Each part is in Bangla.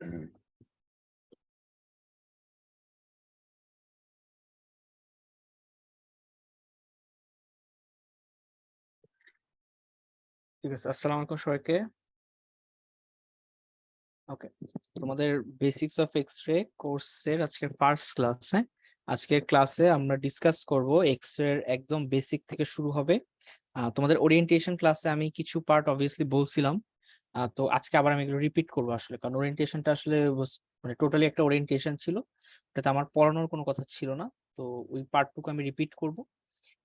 ঠিক আছে, আসসালামু আলাইকুম সবাইকে। ওকে, তোমাদের বেসিক্স অফ এক্স-রে কোর্সের আজকের ফার্স্ট ক্লাস। হ্যাঁ, আজকের ক্লাসে আমরা ডিসকাস করব এক্স-রে একদম বেসিক থেকে শুরু হবে। তোমাদের ওরিয়েন্টেশন ক্লাসে আমি কিছু পার্ট অবভিয়াসলি বলছিলাম। তো আজকে আবার আমি এগুলো রিপিট করবো আসলে, কারণ ওরিয়েন্টেশনটা আসলে মানে টোটালি একটা ওরিয়েন্টেশন ছিল, ওটাতে আমার পড়ানোর কোনো কথা ছিল না। তো ওই পার্টটুকু আমি রিপিট করব।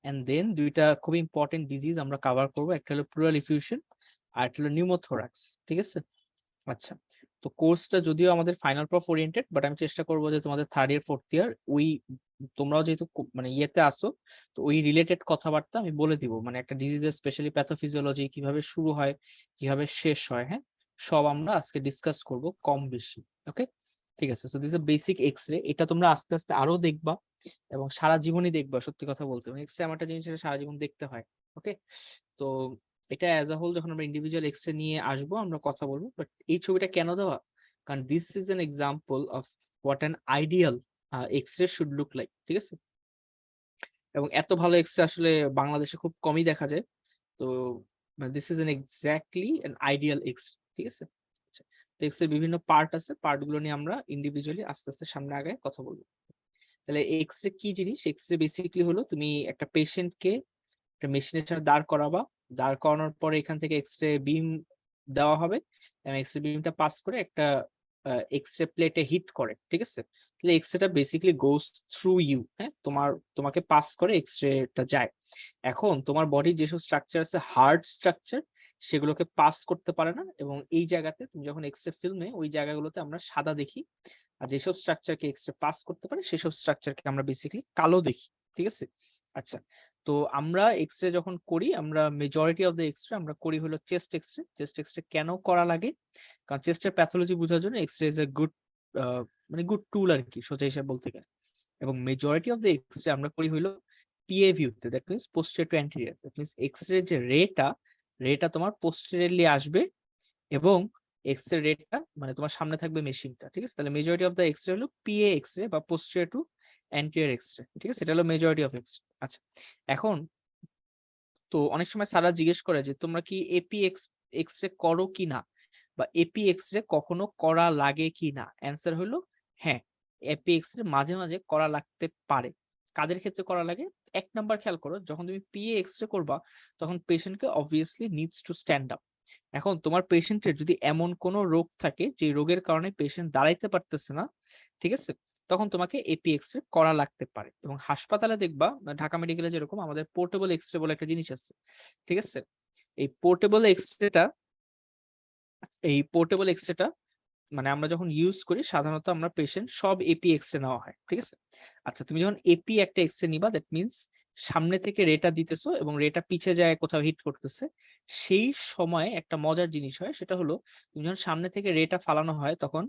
এন্ড দেন দুইটা খুব ইম্পর্টেন্ট ডিজিজ আমরা কভার করব, একটা হলো প্লুরাল ইফিউশন আর একটা হলো নিউমোথোরাক্স। ঠিক আছে? আচ্ছা, তো কোর্সটা যদিও আমাদের ফাইনাল প্রফ ওরিয়েন্টেড, বাট আমি চেষ্টা করবো যে তোমাদের থার্ড ইয়ার ফোর্থ ইয়ার ওই তোমরাও যেহেতু মানে ইয়েতে আসো, তো ওই রিলেটেড কথাবার্তা আমি বলে দিব, মানে একটা ডিজিজের স্পেশালি প্যাথোফিজিওলজি কিভাবে শুরু হয়, কিভাবে শেষ হয়, হ্যাঁ, সব আমরা আজকে ডিসকাস করব কম বেশি। ওকে, ঠিক আছে। So this is basic X-ray, এটা তোমরা আস্তে আস্তে আরো দেখবা এবং সারা জীবনই দেখবা। সত্যি কথা বলতে এক্স-রে এমন একটা জিনিস যেটা সারা জীবন দেখতে হয়। ওকে, তো এটা অ্যাজ আ হোল যখন আমরা ইন্ডিভিজুয়াল এক্স-রে নিয়ে আসবো আমরা কথা বলবো, বাট এই ছবিটা কেন দেওয়া, কারণ this is an example of what an ideal X-ray should look like. ঠিক আছে, এবং এত ভালো এক্স-রে আসলে বাংলাদেশে খুব কমই দেখা যায়। তো this is an exactly an ideal x. ঠিক আছে, আচ্ছা, তো এক্স-রে বিভিন্ন পার্ট আছে, পার্ট গুলো নিয়ে আমরা ইন্ডিভিজুয়ালি আস্তে আস্তে সামনে আগায় কথা বলবো। তাহলে এক্স-রে কি জিনিস? এক্স-রে বেসিক্যালি হলো তুমি একটা পেশেন্টকে একটা মেশিনের সামনে দাঁড় করাবা, দাঁড় করানোর পরে এখান থেকে এক্স-রে বিম দেওয়া হবে এবং এক্স-রে বিমটা পাস করে একটা এক্স-রে প্লেটে হিট করে। ঠিক আছে, তাহলে এক্স-রেটা বেসিক্যালি গোস থ্রু ইউ। হ্যাঁ, তোমাকে পাস করে এক্স-রেটা যায়। এখন তোমার বডির যেসব স্ট্রাকচার আছে, হার্ড স্ট্রাকচার, সেগুলোকে পাস করতে পারে না, এবং এই জায়গাতে তুমি যখন এক্স-রে ফিল্মে ওই জায়গাগুলোতে আমরা সাদা দেখি, আর যেসব স্ট্রাকচারকে এক্স-রে পাস করতে পারে সেসব স্ট্রাকচারকে আমরা বেসিক্যালি কালো দেখি। ঠিক আছে, আচ্ছা, তো আমরা এক্স-রে যখন করি, আমরা মেজরিটি অফ দ্য এক্স-রে আমরা করি হলো চেস্ট এক্স-রে। চেস্ট এক্স-রে কেন করা লাগে? কারণ চেস্টের প্যাথোলজি বোঝার জন্য এক্স-রে ইজ এ গুড মানে গুড টুল আর কি, সোজা হিসাব বলতে গেলে। এবং মেজরিটি অফ দ্য এক্স-রে আমরা করি হলো পিএ ভিউতে, that means posterior to anterior. That means X-ray যে রেটা তোমার পোস্টেরিয়রলি আসবে, এবং এক্স-রে রেটা মানে তোমার সামনে থাকবে মেশিনটা। ঠিক আছে, তাহলে মেজরিটি অফ দ্য এক্স-রে হলো পিএ এক্স-রে বা পোস্টেরিয়র টু অ্যান্টেরিয়র এক্স-রে। ঠিক আছে, এটা হলো মেজরিটি অফ এক্স-রে। আচ্ছা, এখন তো অনেক সময় স্যাররা জিজ্ঞেস করে যে তোমরা কি এপি এক্স-রে করো কিনা, বা এপি এক্স-রে কখনো করা লাগে কিনা। অ্যান্সার হলো হ্যাঁ, এপি এক্স-রে মাঝে মাঝে করা লাগতে পারে। কাদের ক্ষেত্রে করা লাগে? এক নাম্বার খেয়াল করো, যখন তুমি পিএ এক্স-রে করবা তখন পেশেন্টকে obviously needs to stand up. এখন তোমার পেশেন্টের যদি এমন কোনো রোগ থাকে যে রোগের কারণে পেশেন্ট দাঁড়াইতে পারতেছে না, ঠিক আছে, তখন তোমাকে এপি এক্স-রে করা লাগতে পারে। এবং হাসপাতালে দেখবা, ঢাকা মেডিকেলে যেরকম আমাদের পোর্টেবল এক্স-রে বলে একটা জিনিস আছে। ঠিক আছে, এই পোর্টেবল এক্স-রেটা এই পোর্টেবল এক্স-রেটা মানে আমরা যখন ইউজ করি সাধারণত আমরা পেশেন্ট সব এপি এক্স-রে নেওয়া হয়। ঠিক আছে, আচ্ছা, তুমি যখন এপি একটা এক্স-রে নিবা, দ্যাট মিন্স সামনে থেকে রেটা দিতেছো এবং রেটা পিছে যায় কোথাও হিট করতেছে। সেই সময় একটা মজার জিনিস হয়, সেটা হলো তুমি যখন সামনে থেকে রেটা ফালানো হয় তখন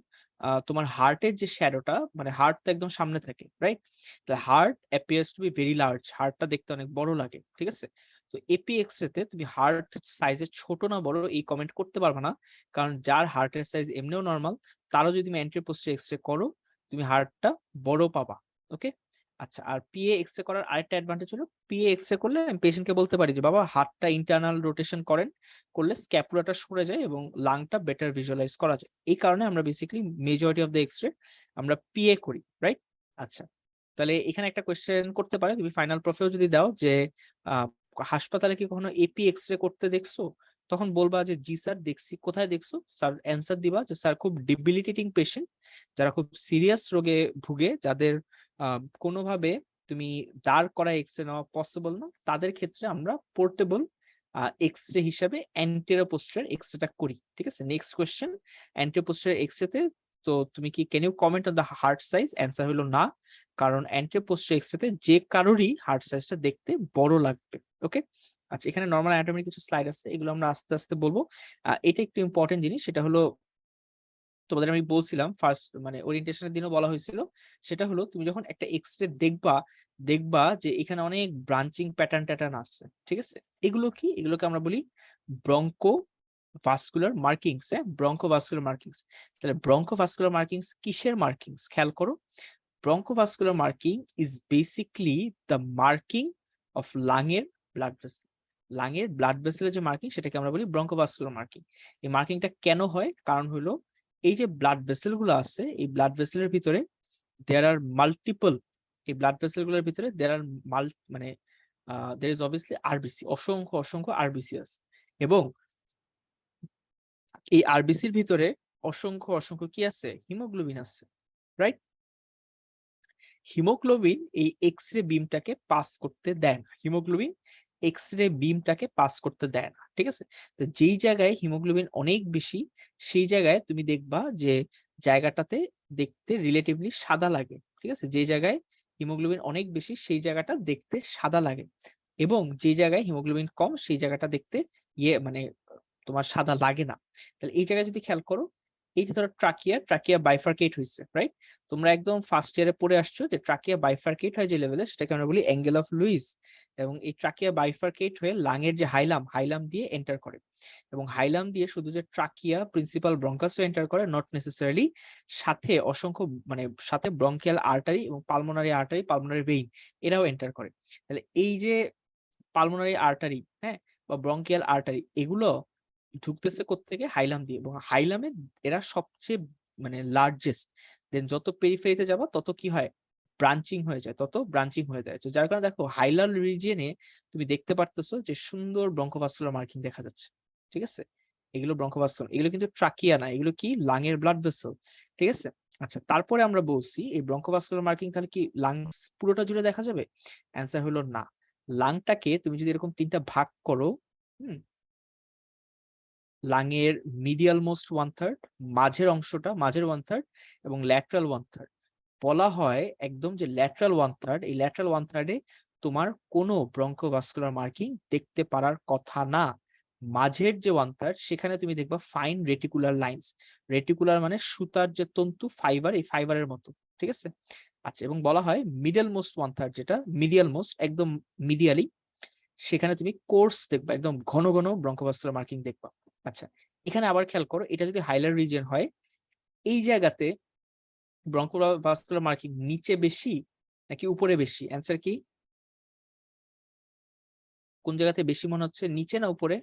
তোমার হার্টের যে শ্যাডোটা, মানে হার্ট তো একদম সামনে থাকে, right? The heart appears to be very large, হার্টটা দেখতে অনেক বড় লাগে। ঠিক আছে, তো এপি এক্স-রে তে তুমি হার্ট সাইজে ছোট না বড় এই কমেন্ট করতে পারবে না, কারণ যার হার্টের সাইজ এমনিও নরমাল, তারও যদি তুমি অ্যান্টেরিয়র পোস্টেরিয়র এক্স-রে করো, তুমি হার্টটা বড় পাবা। ওকে, আচ্ছা, আর পিএ এক্স-রে করার আরেকটা অ্যাডভান্টেজ হলো, পিএ এক্স-রে করলে আমি পেশেন্টকে বলতে পারি যে বাবা হাতটা ইন্টারনাল রোটেশন করেন, করলে স্ক্যাপুলাটা সরে যায় এবং লাংটা বেটার ভিজুয়ালাইজ করা যায়। এই কারণে আমরা basically majority of the X-ray আমরা পিএ করি, রাইট? আচ্ছা, তাহলে এখানে একটা কোয়েশ্চেন করতে পারে, তুমি ফাইনাল প্রফেও যদি দাও যে আহ, হাসপাতালে কি কখনো এপি এক্স-রে করতে দেখছো, তখন বলবা যে জি স্যার দেখছি। কোথায় দেখছো? স্যার অ্যান্সার দিবা যে স্যার খুব ডিবিলিটেটিং পেশেন্ট, যারা খুব সিরিয়াস রোগে ভুগে, যাদের কোনোভাবে তুমি দাঁড় করা এক্স-রে নেওয়া পসিবল না, তাদের ক্ষেত্রে আমরা পোর্টেবল এক্স-রে হিসাবে অ্যান্টেরো পোস্টেরিয়র এক্স-রেটা করি। ঠিক আছে, next question, antero posterior X-ray তে তো তুমি কি can you comment on the heart size? Answer হলো না, কারণ অ্যান্টেরো পোস্টেরিয়র এক্স-রে তে যে কারোরই হার্ট সাইজটা দেখতে বড় লাগবে। ওকে, আচ্ছা, এখানে নরমাল অ্যানাটমির কিছু স্লাইড আছে, এগুলো আমরা আস্তে আস্তে বলবো। এটা একটু ইম্পর্টেন্ট জিনিস, সেটা হলো তোমাদের আমি বলছিলাম ফার্স্ট মানে ওরিয়েন্টেশনের দিনও বলা হয়েছিল, সেটা হলো তুমি যখন একটা এক্স-রে দেখবা, দেখবা যে এখানে অনেক ব্রাঞ্চিং প্যাটার্ন ট্যাটার্ন আছে। ঠিক আছে, এগুলো কি? এগুলোকে আমরা বলি ব্রঙ্কো ভাস্কুলার মার্কিংস, হ্যাঁ, ব্রঙ্কোভাস্কুলার মার্কিংস। তাহলে ব্রঙ্কোভাস্কুলার মার্কিংস কিসের মার্কিংস খেয়াল করো। Bronchovascular marking is basically the marking of লাংয়ের ব্লাড ভেসেল। লাংয়ের ব্লাড ভেসেলের যে মার্কিং সেটাকে আমরা বলি ব্রঙ্কোভাস্কুলার মার্কিং। এই মার্কিংটা কেন হয়? কারণ হলো এই যে ব্লাড ভেসেল গুলো আছে, এই ব্লাড ভেসেলের ভিতরে দেয়ার আর মাল্টিপল, এই ব্লাড ভেসেল গুলোর ভিতরে দেয়ার আর মানে there is obviously আরবিসি, অসংখ্য অসংখ্য আরবিসি আছে, এবং এই আরবিসির ভিতরে অসংখ্য অসংখ্য কি আছে? হিমোগ্লোবিন আছে, রাইট? হিমোগ্লোবিন এই এক্স রে বিমটাকে পাস করতে দেয় না, হিমোগ্লোবিন এক্স রে বিমটাকে পাস করতে দেয় না, ঠিক আছে? তো যেই জায়গায় হিমোগ্লোবিন অনেক বেশি, সেই জায়গায় তুমি দেখবা যে জায়গাটাতে দেখতে রিলেটিভলি সাদা লাগে, ঠিক আছে? যে জায়গায় হিমোগ্লোবিন অনেক বেশি সেই জায়গাটা দেখতে সাদা লাগে, এবং যে জায়গায় হিমোগ্লোবিন কম সেই জায়গাটা দেখতে মানে তোমার সাদা লাগে না। তাহলে এই জায়গায় যদি খেয়াল করো, এই যে ধরো ট্রাকিয়া বাইফার্কেট হয়েছে, রাইট? তোমরা একদম ফার্স্ট ইয়ারে পড়ে আসছো যে ট্রাকিয়া বাইফার্কেট হয় যে লেভেলে, সেটাকে আমরা বলি অ্যাঙ্গেল অফ লুইস। এবং এই ট্রাকিয়া বাইফার্কেট হয়ে লাংয়ের যে হাইলাম দিয়ে এন্টার করে, এবং হাইলাম দিয়ে শুধু যে ট্রাকিয়া প্রিন্সিপাল ব্রঙ্কাসও এন্টার করে, নট নেসেসারিলি, সাথে অসংখ্য মানে সাথে ব্রঙ্কিয়াল আর্টারি এবং পালমোনারি ভেইন এরাও এন্টার করে। তাহলে এই যে পালমোনারি আর্টারি, হ্যাঁ, বা ব্রঙ্কিয়াল আর্টারি, এগুলো ঢুকতেছে কোত্থেকে? হাইলাম দিয়ে, এবং হাইলামে এরা সবচেয়ে মানে লার্জেস্ট। দেন যত পেরিফেরিতে যাবা তত কি হয়? ব্রাঞ্চিং হয়ে যায়, তো যার কারণে দেখো হাইলার রিজিয়নে তুমি দেখতে পারতেছো যে সুন্দর ব্রঙ্কোভাস্কুলার মার্কিং দেখা যাচ্ছে, ঠিক আছে? এগুলো ব্রঙ্কোভাস্কুলার, এগুলো কিন্তু ট্রাকিয়া না, এগুলো কি লাংয়ের ব্লাড ভেসেল, ঠিক আছে? আচ্ছা, তারপরে আমরা বলছি এই ব্রঙ্কোভাস্কুলার মার্কিং তাহলে কি লাংস পুরোটা জুড়ে দেখা যাবে? অ্যান্সার হলো না। লাংটাকে তুমি যদি এরকম তিনটা ভাগ করো, হুম, লাংয়ের মিডিয়াল মোস্ট 1/3, মাঝের 1/3, এবং ল্যাটারাল 1/3, বলা হয় একদম যে ল্যাটারাল 1/3, এই ল্যাটারাল 1/3 তোমার কোনো ব্রঙ্কোভাস্কুলার মার্কিং দেখতে পারার কথা না। মাঝের যে 1/3 সেখানে তুমি দেখবা ফাইন রেটিকুলার লাইন্স, রেটিকুলার মানে সুতার যে তন্তু, ফাইবার, এই ফাইবারের মতো, ঠিক আছে? আচ্ছা, এবং বলা হয় মিডল মোস্ট 1/3, যেটা মিডিয়াল মোস্ট একদম মিডিয়ালি, সেখানে তুমি কোর্স দেখবা, একদম ঘন ঘন ব্রঙ্কোভাস্কুলার মার্কিং দেখবা। আচ্ছা, এখানে আবার খেয়াল করো, এটা যদি হাইলার রিজিয়ন হয়, এই জায়গাতে ব্রঙ্কোভাস্কুলার মার্কিং নিচে বেশি নাকি উপরে বেশি? অ্যান্সার কি? কোন জায়গাতে বেশি মনে হচ্ছে, নিচে না উপরে?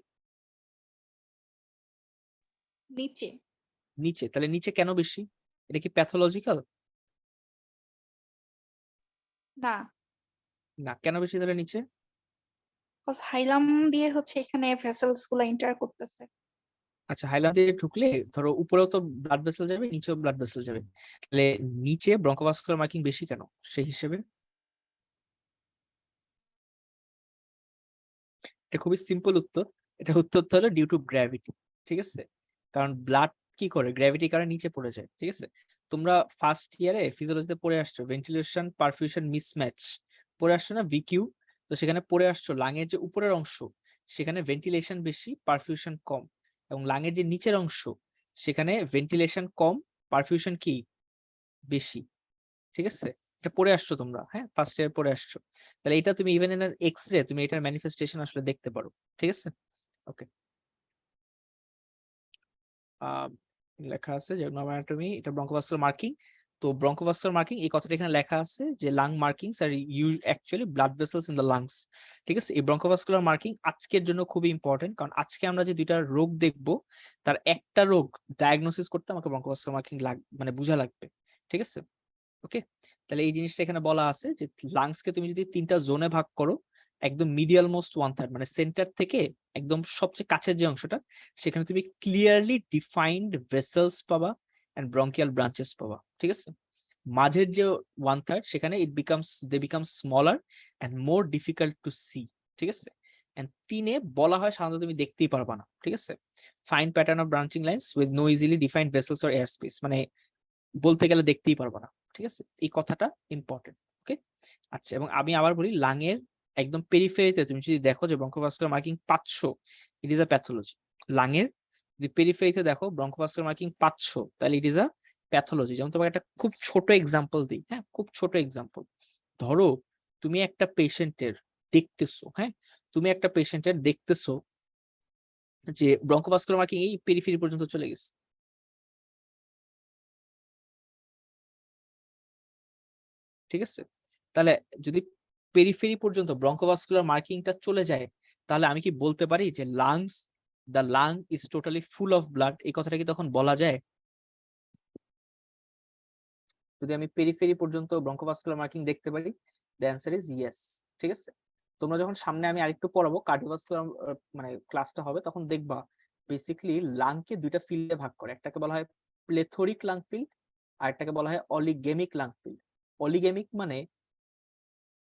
নিচে। নিচে। তাহলে নিচে কেন বেশি? এটা কি প্যাথোলজিক্যাল? না, না, কেন বেশি তাহলে নিচে? কজ হাইলাম দিয়ে হচ্ছে এখানে ভেসেলস গুলা এন্টার করতেছে। আচ্ছা, হাইলাম দিয়ে ঢুকলে ধরো উপরেও তো ব্লাড ভেসেল যাবে, নিচেও ব্লাড ভেসেল যাবে, তাহলে নিচে ব্রঙ্কোভাস্কুলার মার্কিং বেশি কেন সেই হিসেবে? এটা খুবই সিম্পল উত্তর। এটা উত্তরটা হলো ডিউ টু গ্র্যাভিটি, ঠিক আছে? কারণ ব্লাড কি করে? গ্র্যাভিটির কারণে নিচে পড়ে যায়, ঠিক আছে? তোমরা ফার্স্ট ইয়ারে ফিজিওলজিতে পড়ে আসছো ভেন্টিলেশন পারফিউশন মিসম্যাচ, পড়ে আসছো না, ভিকিউ? তো সেখানে পড়ে আসছো লাংয়ের যে উপরের অংশ সেখানে ভেন্টিলেশন বেশি, পারফিউশন কম, এবং লাংয়ের যে নিচের অংশ সেখানে ভেন্টিলেশন কম, পারফিউশন কি বেশি, ঠিক আছে? এটা পড়ে আসছো তোমরা, হ্যাঁ, ফার্স্ট ইয়ার পড়ে আসছো। তাহলে এটা তুমি ইভেন ইন এক্স রে তুমি এটার ম্যানিফেস্টেশন আসলে দেখতে পারো, ঠিক আছে? ওকে। লেখা আছে যে নর্মাল অ্যানাটমি, এটা ব্রঙ্কোভাস্কুলার মার্কিং। তো ব্রঙ্কোভাস্কুলার মার্কিং এই কথাটা এখানে লেখা আছে যে lung markings are use actually blood vessels in the lungs, ঠিক আছে? এই ব্রঙ্কোভাস্কুলার মার্কিং আজকের জন্য খুবই ইম্পর্টেন্ট, কারণ আজকে আমরা যে দুইটা রোগ দেখব তার একটা রোগ ডায়াগনোসিস করতে আমাকে ব্রঙ্কোভাস্কুলার মার্কিং মানে বোঝা লাগবে, ঠিক আছে? ওকে। তাহলে এই জিনিসটা এখানে বলা আছে যে লাংসকে তুমি যদি তিনটা জোনে ভাগ করো, একদম মিডিয়াল মোস্ট 1/3 মানে সেন্টার থেকে একদম সবচেয়ে কাছের যে অংশটা, সেখানে তুমি ক্লিয়ারলি ডিফাইন্ড ভেসেলস পাবা এন্ড ব্রঙ্কিয়াল ব্রাঞ্চেস পাবা, ঠিক আছে? মাঝের যে 1/3 সেখানে they become smaller and more difficult to see, ঠিক আছে? এন্ড তিনে বলা হয় সাধারণত তুমি দেখতেই পারবা না, ঠিক আছে? Fine pattern of branching lines with no easily defined vessels or air space, মানে বলতে গেলে দেখতেই পারবো না, ঠিক আছে? এই কথাটা ইম্পর্টেন্ট, ওকে? আচ্ছা, এবং আমি আবার বলি লাংয়ের একদম পেরিফেরিতে তুমি যদি দেখো যে ব্রঙ্কোভাস্কুলার মার্কিং পাচ্ছো, ইট ইজ আ প্যাথোলজি। লাংয়ের যদি পেরিফেরিতে দেখো ব্রঙ্কোভাস্কুলার মার্কিং পাচ্ছো, তাহলে ইট ইজ আ প্যাথোলজি। যেমন তোমাকে একটা খুব ছোট এক্সাম্পল দিই, হ্যাঁ, খুব ছোট এক্সাম্পল। ধরো তুমি একটা পেশেন্টের দেখতেছো, হ্যাঁ, তুমি একটা পেশেন্টের দেখতেছো যে ব্রঙ্কোভাস্কুলার মার্কিং এই পেরিফেরি পর্যন্ত চলে গেছে। ঠিক আছে, তাহলে যদি পেরিফেরি পর্যন্ত ব্রঙ্কোভাস্কুলার মার্কিংটা চলে যায়, তাহলে আমি কি বলতে পারি যে the lung is totally full of blood, এই কথাটা কি তখন বলা যায়? যদি আমি পেরিফেরি পর্যন্ত ব্রঙ্কোভাস্কুলার মার্কিং দেখতে পারি, দ্য অ্যান্সার ইজ ইয়েস। ঠিক আছে, তোমরা যখন সামনে আমি আরেকটু পড়াবো কার্ডিওভাস্কুলার মানে ক্লাসটা হবে, তখন দেখবা বেসিক্যালি লাংকে দুইটা ফিল্ডে ভাগ করে, একটাকে বলা হয় প্লেথোরিক লাং ফিল্ড আর একটাকে বলা হয় অলিগেমিক লাং ফিল্ড। অলিগেমিক মানে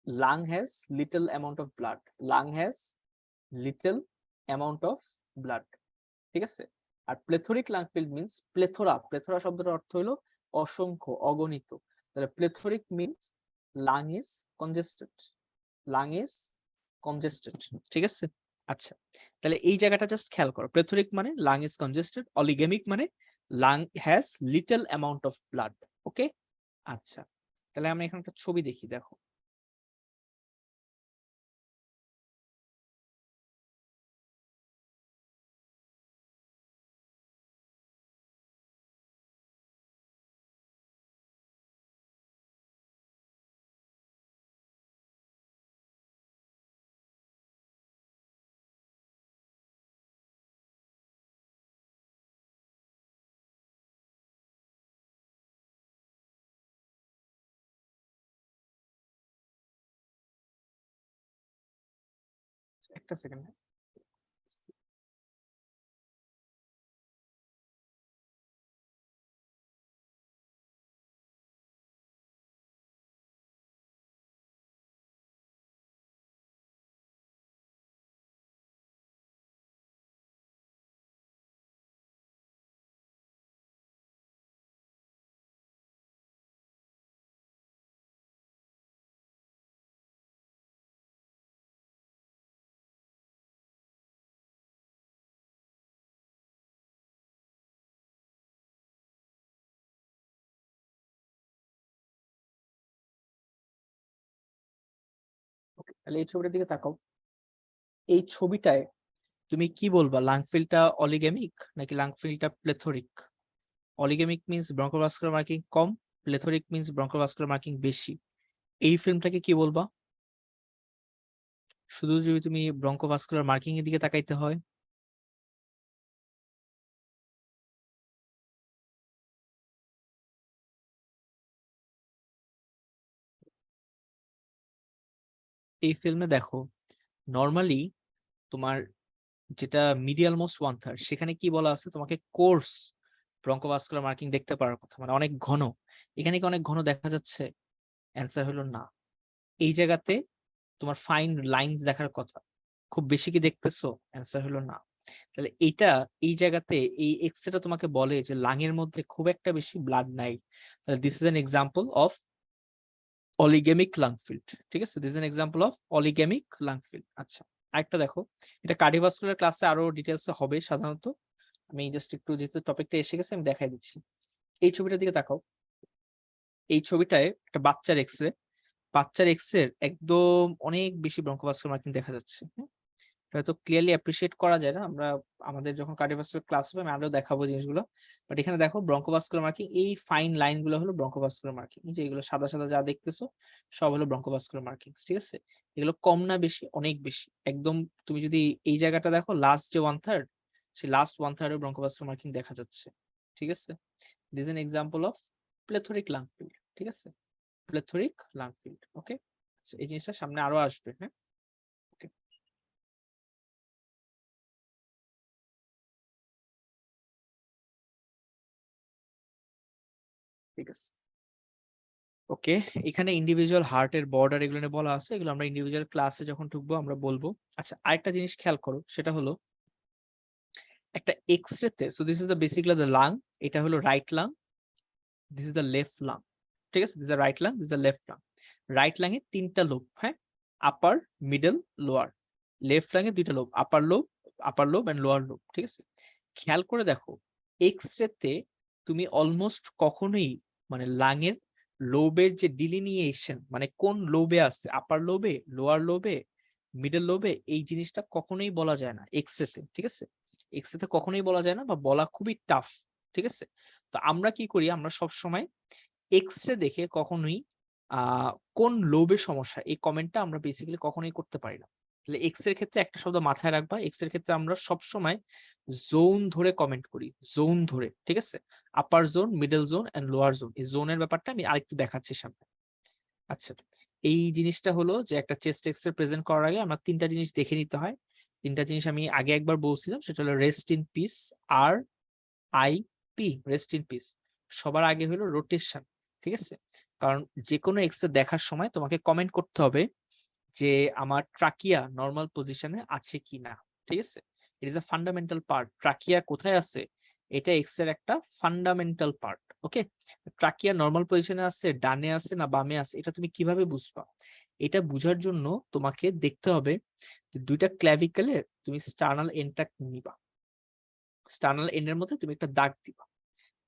lung has little amount of blood, lung has little amount of blood। ঠিক আছে, আর plethoric lung field means plethora শব্দটার অর্থ হলো অসংখ্য, অগণিত। তাহলে plethoric means lung is congested, lung is congested. ঠিক আছে, আচ্ছা, তাহলে এই জায়গাটা জাস্ট খেয়াল করো। প্লেথোরিক মানে লাং ইজ কনজেস্টেড, অলিগেমিক মানে lung has little amount of blood. Okay, আচ্ছা, তাহলে আমরা এখানে একটা ছবি দেখি, দেখো। একটা সেকেন্ড। ওকে, তাহলে এই ছবিটার দিকে তাকাও। এই ছবিটায় তুমি কি বলবা, লাং ফিল্ডটা অলিগেমিক নাকি লাং ফিল্ডটা প্লেথোরিক? অলিগেমিক মিন্স ব্রঙ্কোভাস্কুলার মার্কিং কম, প্লেথোরিক মিন্স ব্রঙ্কোভাস্কুলার মার্কিং বেশি। এই ফিল্মটাকে কি বলবা? শুধু যদি তুমি ব্রঙ্কোভাস্কুলার মার্কিং এর দিকে তাকাইতে হয়, এই ফিল্মে দেখো নরমালি তোমার যেটা মিডিয়াল মোস্ট ওয়ান থার্ড, সেখানে কি বলা আছে, তোমাকে কোর্স ব্রঙ্কোভাস্কুলার মার্কিং দেখতে পারার কথা, মানে অনেক ঘন। এখানে কি অনেক ঘন দেখা যাচ্ছে? অ্যান্সার হলো না। এই জায়গাতে তোমার ফাইন লাইন্স দেখার কথা, খুব বেশি কি দেখতেছো? অ্যান্সার হলো না। তাহলে এই জায়গাতে এই এক্সরেটা তোমাকে বলে যে লাংয়ের মধ্যে খুব একটা বেশি ব্লাড নাই। তাহলে this is an example of oligaemic lung field. ঠিক আছে, this is an example of oligaemic lung field. আচ্ছা, আরেকটা দেখো, এটা কার্ডিওভাস্কুলার ক্লাসে আরো ডিটেলসে হবে সাধারণত, আমি জাস্ট একটু যেহেতু টপিকটা এসে গেছে আমি দেখাই দিচ্ছি। এই ছবিটার দিকে তাকাও। এই ছবিটায় একটা বাচ্চার এক্সরে, বাচ্চার এক্সরে একদম অনেক বেশি ব্রঙ্কোভাস্কুলার মার্কিং দেখা যাচ্ছে। হয়তো ক্লিয়ারলি অ্যাপ্রিশিয়েট করা যায় না, আমরা আমাদের যখন কার্ডিওভাস্কুলার ক্লাস হবে আমি আরো দেখাবো জিনিসগুলো। বাট এখানে দেখো ব্রঙ্কোভাস্কুলার মার্কিং, এই ফাইন লাইন গুলো হলো ব্রঙ্কোভাস্কুলার মার্কিং, যে এগুলো সাদা সাদা যা দেখতেছো সব হলো ব্রঙ্কোভাস্কুলার মার্কিং। ঠিক আছে, এগুলো কম না বেশি? অনেক বেশি একদম। তুমি যদি এই জায়গাটা দেখো, লাস্ট যে ওয়ান থার্ড, সেই last one third bronchovascular marking দেখা যাচ্ছে। ঠিক আছে, this an example of plethoric lung field. ঠিক আছে, প্লেথোরিক লাং ফিল্ড। ওকে, এই জিনিসটা সামনে আরো আসবে। হ্যাঁ, ওকে, ঠিক আছে। ওকে, এখানে ইন্ডিভিজুয়াল হার্টের বর্ডার এগুলো নিয়ে বলা আছে, এগুলো আমরা ইন্ডিভিজুয়াল ক্লাসে যখন ঢুকবো আমরা বলবো। আচ্ছা, আরেকটা জিনিস খেয়াল করো, সেটা হলো একটা এক্সরেতে, so this is the basically the lung, এটা হলো right lung, this is the left lung. ঠিক আছে, this is the right lung, this is the left lung. Right lung এ তিনটা লোব, হ্যাঁ, upper, middle, lower. Left lung এ দুইটা lobe, upper lobe and lower lobe. ঠিক আছে, খেয়াল করে দেখো এক্সরেতে তুমি অলমোস্ট কখনোই মানে লাংয়ের লোবের যে ডিলিনিয়েশন, মানে কোন লোবে আছে, আপার লোবে, লোয়ার লোবে, মিডল লোবে, এই জিনিসটা কখনোই বলা যায় না এক্সরেতে। ঠিক আছে, এক্স তে কখনোই বলা যায় না বা বলা খুবই টাফ, ঠিক আছে? তো আমরা কি করি, আমরা সবসময় এক্স রে দেখে কখনোই কোন লোবের সমস্যা এই কমেন্টটা আমরা বেসিক্যালি কখনোই করতে পারি না। তাহলে এক্স এর ক্ষেত্রে একটা শব্দ মাথায় রাখবা, এক্স এর ক্ষেত্রে আমরা সবসময় জোন ধরে কমেন্ট করি, জোন ধরে, ঠিক আছে? Upper zone, middle zone and lower zone. এই জোনের ব্যাপারটা আমি আরেকটু দেখাচ্ছি সামনে। আচ্ছা, এই জিনিসটা হলো যে একটা চেস্ট এক্স রে প্রেজেন্ট করার আগে আমরা ৩টা জিনিস দেখে নিতে হয়। ৩টা জিনিস আমি আগে একবার বলছিলাম, সেটা হলো rest in peace, R I P, rest in peace. সবার আগে হলো রোটেশন, ঠিক আছে? কারণ যেকোনো এক্স রে দেখার সময় তোমাকে কমেন্ট করতে হবে যে আমার ট্রাকিয়া নরমাল পজিশনে আছে কিনা, ঠিক আছে? It is a fundamental part. Trachea কোথায় আছে এটা এক্স এর একটা ফান্ডামেন্টাল পার্ট। ওকে, ট্রাকিয়া নরমাল পজিশনে আছে, ডানে আছে না বামে আছে, এটা তুমি কিভাবে বুঝবা? এটা বুঝার জন্য তোমাকে দেখতে হবে যে দুইটা ক্ল্যাভিকেলে তুমি স্টার্নাল এন্ডটা নিবা, স্টার্নাল এন্ড এর মধ্যে তুমি একটা দাগ দিবা,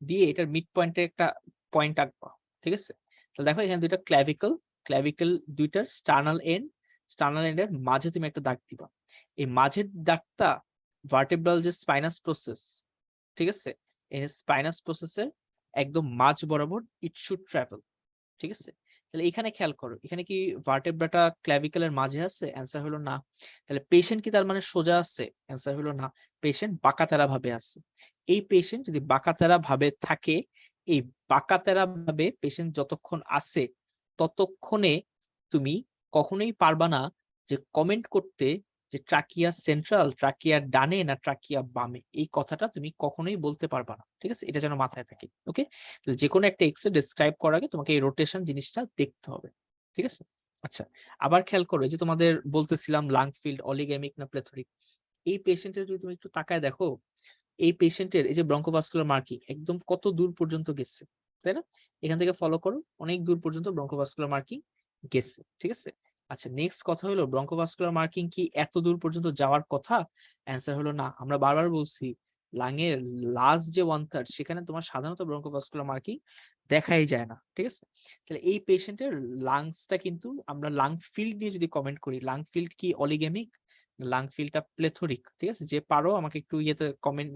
দিয়ে এটার মিড পয়েন্টে একটা পয়েন্ট আঁকবা, ঠিক আছে? তাহলে দেখো এখানে দুইটা ক্ল্যাভিকল, ক্ল্যাভিকল দুইটার স্টার্নাল এন্ডের মাঝে তুমি একটা দাগ দিবা। এই মাঝের দাগটা ভার্টেব্রাল যে স্পাইনাস প্রসেস, ঠিক আছে? এই স্পাইনাস প্রসেসের একদম মাঝ বরাবর ইট শুড ট্রাভেল, ঠিক আছে? তাহলে এখানে খেয়াল করো, এখানে কি ভার্টেব্রাটা ক্ল্যাভিকলের মাঝে আছে? অ্যান্সার হলো না। তাহলে পেশেন্ট কি তার মানে সোজা আছে? অ্যান্সার হলো না, পেশেন্ট বাঁকাতেরা ভাবে আছে। এই পেশেন্ট যদি বাঁকাতেরা ভাবে থাকে, এই বাঁকাতেরা ভাবে পেশেন্ট যতক্ষণ আছে ততক্ষণে তুমি কখনোই পারবা না যে কমেন্ট করতে যে ট্রাকিয়া সেন্ট্রাল, ট্রাকিয়া ডানে না ট্রাকিয়া বামে, এই কথাটা তুমি কখনোই বলতে পারবা না, ঠিক আছে? এটা যেন মাথায় থাকে। ওকে, যে কোনো একটা এক্স রে ডেসক্রাইব করার আগে তোমাকে এই রোটেশন জিনিসটা দেখতে হবে, ঠিক আছে? আচ্ছা, আবার খেয়াল করো, এই যে তোমাদের বলতেছিলাম লাং ফিল্ড অলিগ্যামিক না প্লেথরিক, এই পেশেন্টের যদি তুমি একটু তাকায় দেখো, এই পেশেন্টের এই যে ব্রঙ্কোভাস্কুলার মার্কিং একদম কত দূর পর্যন্ত গেছে, তাই না? এখান থেকে ফলো করো, অনেক দূর পর্যন্ত ব্রঙ্কোভাস্কুলার মার্কিং গেছে, ঠিক আছে? আচ্ছা, নেক্সট কথা হলো ব্রঙ্কোভাস্কুলার মার্কিং কি এত দূর পর্যন্ত যাওয়ার কথা? অ্যান্সার হলো না। আমরা বারবার বলছি লাংয়ের লাস্ট যে 1/3 সেখানে তোমার সাধারণত ব্রঙ্কোভাস্কুলার মার্কিং দেখাই যায় না, ঠিক আছে? তাহলে এই পেশেন্টের লাংসটা কিন্তু আমরা লাং ফিল্ড নিয়ে যদি কমেন্ট করি, লাং ফিল্ড কি অলিগ্যামিক, লাং ফিল্ডটা প্লেথরিক, ঠিক আছে? যে পারো আমাকে একটু ইয়েতে কমেন্ট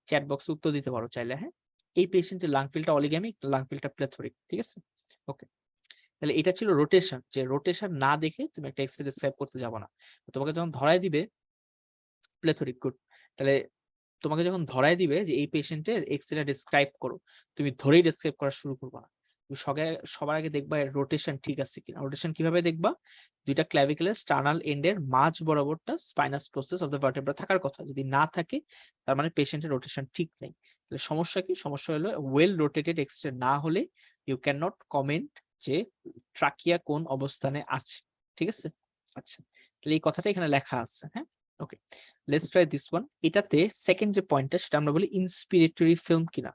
চ্যাট বক্সে উত্তর দিতে পারো চাইলে, হ্যাঁ? এই পেশেন্টের লাং ফিল্ডটা অলিগ্যামিক, লাং ফিল্ডটা প্লেথরিক, ঠিক আছে? ওকে, তাহলে এটা ছিল রোটেশন, যে রোটেশন না দেখে তুমি একটা এক্স রে ডেসক্রাইব করতে যাবে না। তোমাকে যখন ধরায় দিবে প্লেথরিক, গুড, তাহলে তোমাকে যখন ধরায় দিবে যে এই পেশেন্টের এক্স রে ডেসক্রাইব করো, তুমি ধরেই ডেসক্রাইব করা শুরু করবা না। তুমি সবার আগে দেখবা এর রোটেশন ঠিক আছে কিনা। রোটেশন কিভাবে দেখবা? দুইটা ক্ল্যাভিকুলার স্টার্নাল এন্ডের মাঝ বরাবরটা স্পাইনাস প্রসেস অফ দ্য ভার্টেব্রা থাকার কথা, যদি না থাকে তার মানে পেশেন্টের রোটেশন ঠিক নেই। তাহলে সমস্যা কি? সমস্যা হলো ওয়েল রোটেটেড এক্স রে না হলে ইউ ক্যান নট কমেন্ট যে ট্রাকিয়া কোন অবস্থানে আছে, ঠিক আছে? আচ্ছা, তাহলে এই কথাটা এখানে লেখা আছে, হ্যাঁ? ওকে, লেটস ট্রাই দিস ওয়ান। এটাতে সেকেন্ড যে পয়েন্টটা সেটা আমরা বলি ইন্সপিরেটরি ফিল্ম কিনা।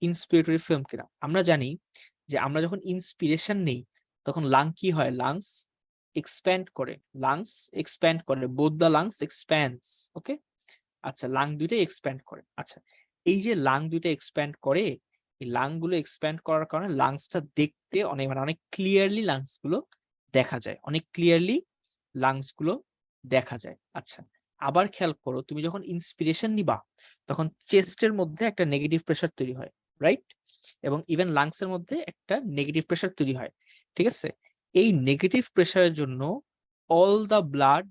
ইন্সপিরেটরি ফিল্ম কিনা, আমরা জানি যে আমরা যখন ইন্সপিরেশন নেই তখন লাং কি হয়? লাংস এক্সপ্যান্ড করে, লাংস এক্সপ্যান্ড করে, বোথ দ্য লাংস এক্সপ্যান্ডস। ওকে, আচ্ছা, লাং দুইটাই এক্সপ্যান্ড করে। আচ্ছা, এই যে লাং দুইটা এক্সপ্যান্ড করে, এই লাং গুলো এক্সপ্যান্ড করার কারণে লাংসটা দেখতে অনেক মানে অনেক ক্লিয়ারলি লাংস গুলো দেখা যায়, অনেক ক্লিয়ারলি লাংস গুলো দেখা যায়। আচ্ছা, আবার খেয়াল করো, তুমি যখন ইন্সপিরেশন নিবা তখন চেস্টের মধ্যে একটা নেগেটিভ প্রেসার তৈরি হয়, রাইট? এবং ইভেন লাংস এর মধ্যে একটা নেগেটিভ প্রেসার তৈরি হয়, ঠিক আছে? এই নেগেটিভ প্রেসারের জন্য all the blood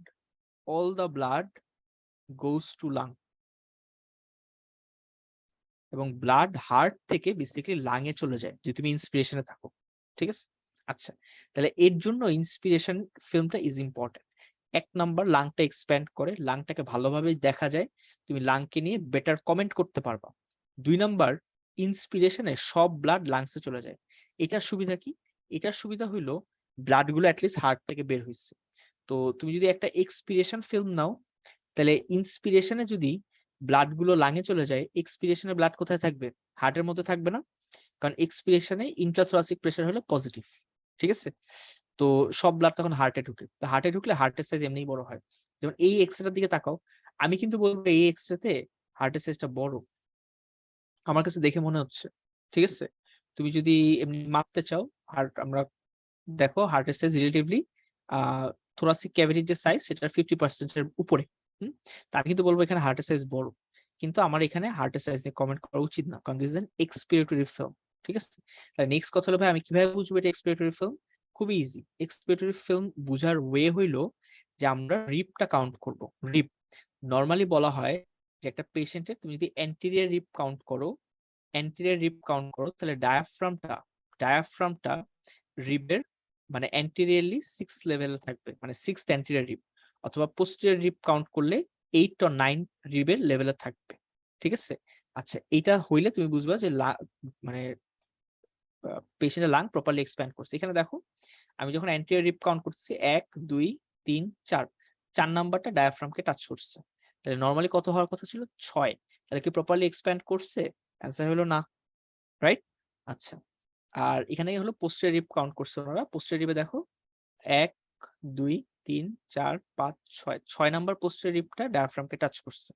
all the blood goes to lung, এবং ব্লাড হার্ট থেকে বেসিক্যালি লাংয়ে চলে যায় যদি তুমি ইন্সপিরেশনে থাকো, ঠিক আছে? আচ্ছা, তাহলে এর জন্য ইন্সপিরেশন ফিল্মটা ইজ ইম্পর্টেন্ট। এক নাম্বার, লাংটা এক্সপ্যান্ড করে, লাংটাকে ভালোভাবে দেখা যায়, তুমি লাংকে নিয়ে বেটার কমেন্ট করতে পারবা। 2 নাম্বার, ইন্সপিরেশনে সব ব্লাড লাংসে চলে যায়। এটার সুবিধা কি? এটার সুবিধা হইলো ব্লাড গুলো অ্যাটলিস্ট হার্ট থেকে বের হইছে। তো তুমি যদি একটা এক্সপিরেশন ফিল্ম নাও, তাহলে ইন্সপিরেশনে যদি ব্লাড গুলো লাঙে চলে যায়, এক্সপিরেশনে ব্লাড কোথায় থাকবে? হার্টের মধ্যে থাকবে না, কারণ এক্সপিরেশনে ইন্ট্রাথোরাসিক প্রেসার হলো পজিটিভ, ঠিক আছে? তো সব ব্লাড তখন হার্টে ঢুকে, তো হার্টে ঢুকলে হার্টের সাইজ এমনিই বড় হয়। যেমন এই এক্সরেটার দিকে তাকাও, আমি কিন্তু বলবো এই এক্সরেতে হার্টের সাইজটা বড় আমার কাছে দেখে মনে হচ্ছে, ঠিক আছে? তুমি যদি এমনি মাপতে চাও হার্ট, আমরা দেখো হার্টের সাইজ রিলেটিভলি থোরাসিক ক্যাভিটির যে সাইজ সেটার 50% এর উপরে। হুম, তা আমি কিন্তু বলবো এখানে হার্টের সাইজ বড়। কিন্তু আমার এখানে হার্টের সাইজ নিয়ে কমেন্ট করা উচিত না, কারণ this is an expiratory film. ঠিক আছে, তাহলে নেক্সট কথা হলো ভাই আমি কিভাবে বুঝবো এটা এক্সপিরেটরি ফিল্ম? খুবই ইজি। এক্সপিরেটরি ফিল্ম বুঝার ওয়ে হইলো যে আমরা রিপটা কাউন্ট করব। রিপ নরমালি বলা হয় যে একটা পেশেন্টের তুমি যদি অ্যান্টেরিয়র রিপ কাউন্ট করো, তাহলে ডায়াফ্রামটা রিবের মানে অ্যান্টেরিয়রলি 6 লেভেলে থাকবে, মানে 6th অ্যান্টেরিয়র রিব, অথবা পোস্টেরিয়র রিব কাউন্ট করলে 8 or 9 রিবের লেভেলে থাকবে। ঠিক আছে, আচ্ছা এটা হইলে তুমি বুঝবা যে মানে পেশেন্টের লাং প্রপারলি এক্সপ্যান্ড করছে। এখানে দেখো আমি যখন অ্যান্টেরিয়র রিব কাউন্ট করতেছি 1 2 3 4, 4 নাম্বারটা ডায়াফ্রামকে টাচ করছে। তাহলে নরমালি কত হওয়ার কথা ছিল? 6। তাহলে কি প্রপারলি এক্সপ্যান্ড করছে? অ্যান্সার হলো না, রাইট? আচ্ছা, আর এখানে হলো পোস্টেরিয়র রিব কাউন্ট করছে ওনারা। পোস্টেরিয়র রিবে দেখো 1 2 3 4 5 6, 6 নাম্বার পোস্টেরিয়র রিবটা ডায়াফ্রামকে টাচ করছে।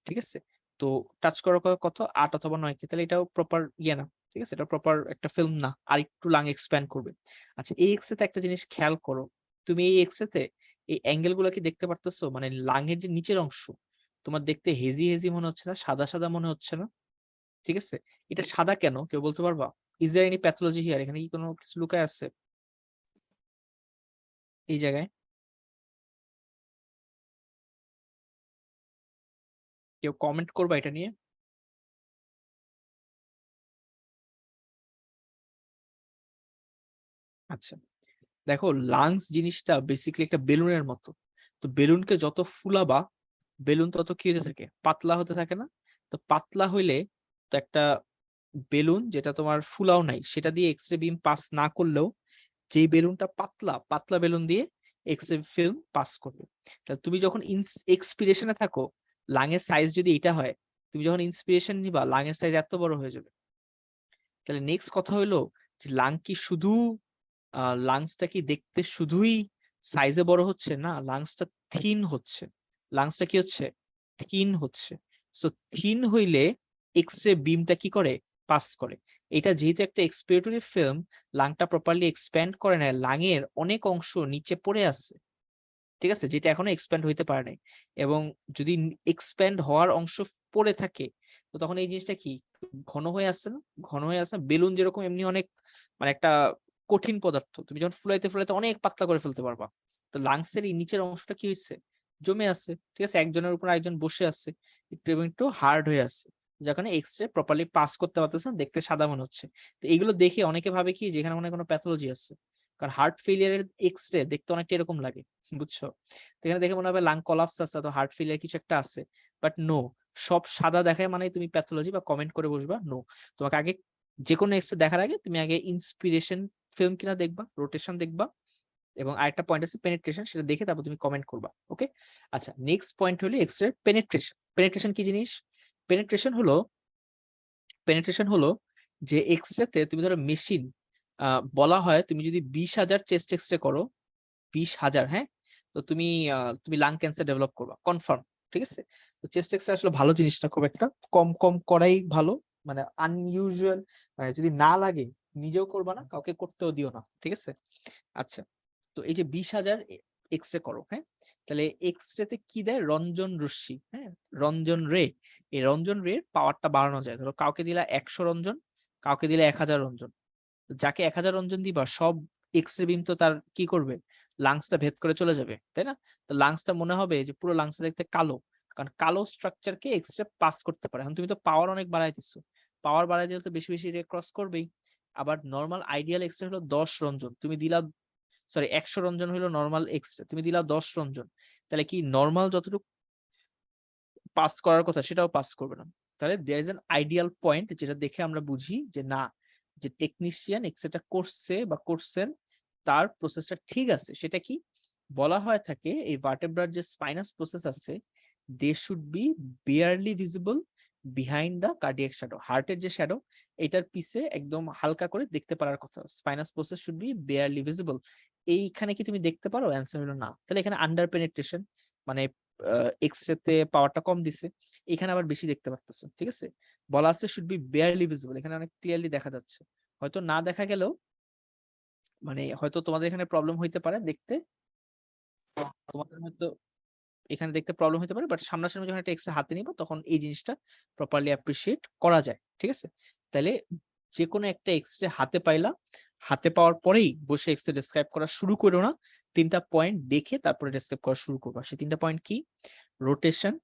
ঠিক আছে, তো টাচ করার কত 8 অথবা 9 কে, তাহলে এটাও প্রপার ইয়ে না। ঠিক আছে, এটা প্রপার একটা ফিল্ম না, আর একটু লাং এক্সপ্যান্ড করবে। আচ্ছা, এই এক্স তে একটা জিনিস খেয়াল করো, তুমি এই এক্স তে এই অ্যাঙ্গেল গুলো কি দেখতে পারতেছো? মানে লাং এর যে নিচের অংশ তোমার দেখতে হেজি হেজি মনে হচ্ছে না, সাদা সাদা মনে হচ্ছে না? ঠিক আছে, এটা সাদা কেন কেউ বলতে পারবা? Is there any pathology here? এখানে কি কোনো কিছু লুকায় আছে এই জায়গায়? কেউ কমেন্ট করবা এটা নিয়ে? আচ্ছা, দেখো লাংস জিনিসটা বেসিক্যালি একটা বেলুনের মতো। তো বেলুনকে যত ফুলাবা বেলুন তত কি হতে থাকে? পাতলা হতে থাকে না? তো পাতলা হইলে তো একটা বেলুন যেটা তোমার ফুলাও নাই সেটা দিয়ে এক্স রে বিম পাস না করলেও যেই বেলুনটা পাতলা পাতলা বেলুন দিয়ে এক্স রে ফিল্ম পাস করবে। তাহলে তুমি যখন এক্সপিরেশনে থাকো লাংয়ের সাইজ যদি এটা হয়, তুমি যখন ইন্সপিরেশন নিবা লাংয়ের সাইজ এত বড় হয়ে যাবে। তাহলে নেক্সট কথা হলো যে লাং কি শুধু লাংসটা কি দেখতে শুধুই সাইজে বড় হচ্ছে? না, লাংসটা থিন হচ্ছে। লাংসটা কি হচ্ছে? থিন হচ্ছে। সো থিন হইলে এক্স রে বিমটা কি করে? পাস করে। এটা যেহেতু একটা এক্সপিরেটরি ফিল্ম, লাংটা প্রপারলি এক্সপ্যান্ড করে না, লাংয়ের অনেক অংশ নিচে পড়ে আছে। ঠিক আছে, যেটা এখনো এক্সপ্যান্ড হইতে পারে নাই। এবং যদি এক্সপ্যান্ড হওয়ার অংশ পড়ে থাকে তো তখন এই জিনিসটা কি ঘন হয়ে আসছে না? ঘন হয়ে আসছে না? বেলুন যেরকম এমনি অনেক মানে একটা কঠিন পদার্থ, তুমি যখন ফুলাইতে ফুলাইতে অনেক পাতলা করে ফেলতে পারবা। তো লাংসের এই নিচের অংশটা কি হয়েছে? জমে আছে। ঠিক আছে, একজনের উপর আরেকজন বসে আছে, একটু এবং একটু হার্ড হয়ে আছে, যার কারণে এক্স রে প্রপারলি পাস করতে পারতেছে না, দেখতে সাদা মনে হচ্ছে। তো এগুলো দেখে অনেকে ভাবে কি যেখানে মনে হয় কোনো প্যাথোলজি আছে, কারণ হার্ট ফেলিয়ারের এক্স রে দেখতে অনেকটা এরকম লাগে, বুঝছো? তো এখানে দেখে মনে হবে লাং কলাপস আছে, তো হার্ট ফেলিয়ার কিছু একটা আছে। বাট নো, সব সাদা দেখায় মানে তুমি প্যাথোলজি বা কমেন্ট করে বসবা? নো, তোমাকে আগে যে কোনো এক্স রে দেখার আগে তুমি আগে ইন্সপিরেশন ফিল্ম কিনা দেখবা, রোটেশন দেখবা, এবং আরেকটা পয়েন্ট আছে পেনিট্রেশন, সেটা দেখে তারপর তুমি কমেন্ট করবা। ওকে, আচ্ছা নেক্সট পয়েন্ট হলো এক্স রে পেনিট্রেশন। পেনিট্রেশন কি জিনিস? পেনিট্রেশন হলো পেনিট্রেশন হলো যে এক্স রে তে তুমি ধরো মেশিন বলা হয় তুমি যদি 20,000 চেস্ট এক্স রে করো, 20,000, হ্যাঁ, তো তুমি তুমি লাং ক্যান্সার ডেভেলপ করবা কনফার্ম। ঠিক আছে, তো চেস্ট এক্স রে আসলে ভালো জিনিসটা খুব একটা কম কম করাই ভালো, মানে আনইউজুয়াল, মানে যদি না লাগে নিজেও করবা না, কাউকে করতেও দিও না। ঠিক আছে, আচ্ছা, তো এই যে 20,000 এক্স রে করো, হ্যাঁ, তাহলে এক্স রে তে কি দেয়? রঞ্জন রশ্মি, হ্যাঁ, রঞ্জন রে। এই রঞ্জন রে পাওয়ারটা বাড়ানো যায়। ধরো কাউকে দিলা 100 রঞ্জন, কাউকে দিলে 1000 রঞ্জন। যাকে 1000 রঞ্জন দিবা সব এক্স রে বিম তো তার কি করবে? লাংসটা ভেদ করে চলে যাবে, তাই না? তো লাংসটা মনে হবে যে পুরো লাংসটা দেখতে কালো, কারণ কালো স্ট্রাকচারকে এক্স রে পাস করতে পারে। এখন তুমি তো পাওয়ার অনেক বাড়াই দিচ্ছ, পাওয়ার বাড়াই দিলে তো বেশি বেশি রে ক্রস করবেই। আবার নর্মাল আইডিয়াল এক্স রে হলো 10 রঞ্জন, তুমি দিলা, সরি 100 রঞ্জন হলো নর্মাল এক্স রে, তুমি দিলা 10 রঞ্জন, তাহলে কি নর্মাল যতটুকু পাস করার কথা সেটাও পাস করবে না। তাহলে there is an ideal point যেটা দেখে আমরা বুঝি যে না, যে টেকনিশিয়ান এক্সরেটা করছে বা করছেন তার প্রসেসটা ঠিক আছে। সেটা কি বলা হয় থাকে, এই ভার্টেব্রার যে স্পাইনাস প্রসেস আছে they should be barely visible behind the cardiac shadow. হার্টের যে শ্যাডো এটার পিছে একদম হালকা করে দেখতে পারার কথা। Spinous process should be barely visible. এইখানে কি তুমি দেখতে পারো? অ্যান্সার হলো না। তাহলে এখানে আন্ডার পেনিট্রেশন, মানে এক্স রে তে পাওয়ারটা কম দিছে, এখানে আবার বেশি দেখতে পারতেছে। ঠিক আছে, বলা আছে শুড বি বেয়ারলি ভিজিবল, এখানে অনেক ক্লিয়ারলি দেখা যাচ্ছে। হয়তো না দেখা গেলেও মানে হয়তো তোমাদের এখানে প্রবলেম হইতে পারে দেখতে, তোমাদের হয়তো এখানে দেখতে প্রবলেম হতে পারে, বাট সামনাসামনি যখন একটা এক্সরে হাতে নিব তখন এই জিনিসটা প্রপারলি অ্যাপ্রিসিয়েট করা যায়। ঠিক আছে? তাহলে যে কোনো একটা এক্সরে হাতে পাইলা, হাতে পাওয়ার পরেই বসে এক্সরে ডেসক্রাইব করা শুরু করো না। ৩টা পয়েন্ট দেখে তারপরে ডেসক্রাইব করা শুরু করবা। সেই ৩টা পয়েন্ট কি? Rotation,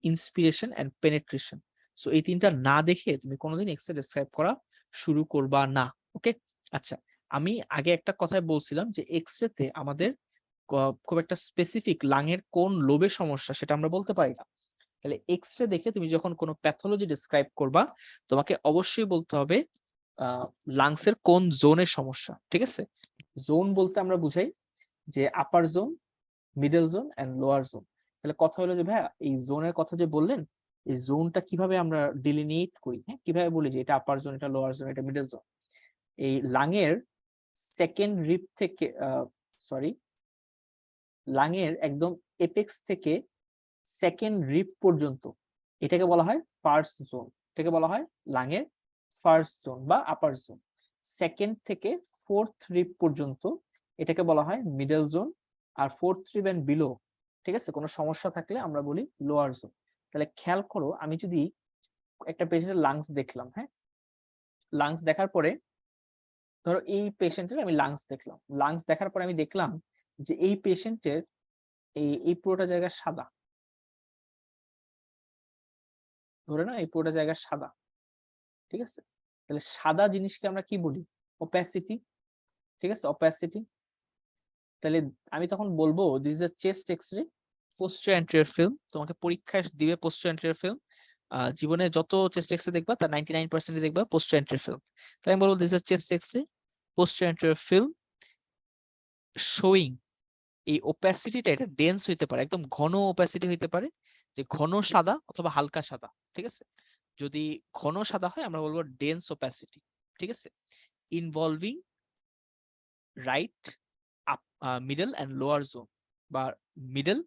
inspiration and penetration. So এই ৩টা না দেখে তুমি কোনোদিন এক্সরে ডেসক্রাইব করা শুরু করবা না। ওকে? আচ্ছা, আমি আগে একটা কথায় বলছিলাম যে এক্সরেতে আমাদের খুব একটা স্পেসিফিক লাংয়ের কোন লোবে সমস্যা সেটা আমরা বলতে পারি না। তাহলে এক্সরে দেখে তুমি যখন কোনো প্যাথোলজি ডেসক্রাইব করবা, তোমাকে অবশ্যই বলতে হবে লাংসের কোন জোনের সমস্যা। ঠিক আছে? জোন বলতে আমরা বুঝাই যে upper zone, middle zone and lower zone. তাহলে কথা হলো যে ভাইয়া এই জোনের কথা যে বললেন, এই জোনটা কিভাবে আমরা ডিলিনিয়েট করি, হ্যাঁ কিভাবে বলি যে এটা আপার জোন, এটা লোয়ার জোন, এটা মিডল জোন? এই লাংয়ের সেকেন্ড রিব থেকে সরি লাংয়ের একদম এপেক্স থেকে সেকেন্ড রিব পর্যন্ত এটাকে বলা হয় ফার্স্ট জোন। এটাকে বলা হয় লাংয়ের ফার্স্ট জোন বা আপার জোন। সেকেন্ড থেকে ফোর্থ রিব পর্যন্ত এটাকে বলা হয় মিডল জোন। আর ফোর্থ রিব এন্ড বিলো, ঠিক আছে, কোনো সমস্যা থাকলে আমরা বলি লোয়ার জোন। তাহলে খেয়াল করো, আমি যদি একটা পেশেন্টের লাংস দেখলাম, হ্যাঁ, লাংস দেখার পরে ধরো এই পেশেন্টের আমি লাংস দেখলাম, লাংস দেখার পরে আমি দেখলাম যে এই পেশেন্টের এই পুরোটা জায়গা সাদা, ধরে না এই পুরোটা জায়গা সাদা। ঠিক আছে? তাহলে সাদা জিনিসকে আমরা কি বলি? অপাসিটি। ঠিক আছে? অপাসিটি। তাহলে আমি তখন বলবো this is a chest X-ray, posterior anterior film. তোমাকে পরীক্ষায় দিবে পোস্টেরিয়র অ্যান্টেরিয়র ফিল্ম। জীবনে যত চেস্ট এক্সরে দেখবা তার 99% দেখবা পোস্টেরিয়র অ্যান্টেরিয়র ফিল্ম। তাই আমি বলবো this is a chest X-ray, posterior anterior film showing. এই ওপাসিটিটা এটা ডেন্স হইতে পারে, একদম ঘন ওপাসিটি হইতে পারে, যে ঘন সাদা অথবা হালকা সাদা। ঠিক আছে? যদি ঘন সাদা হয় আমরা বলবো ডেন্স ওপাসিটি। ঠিক আছে? Involving right up middle and lower zone বা middle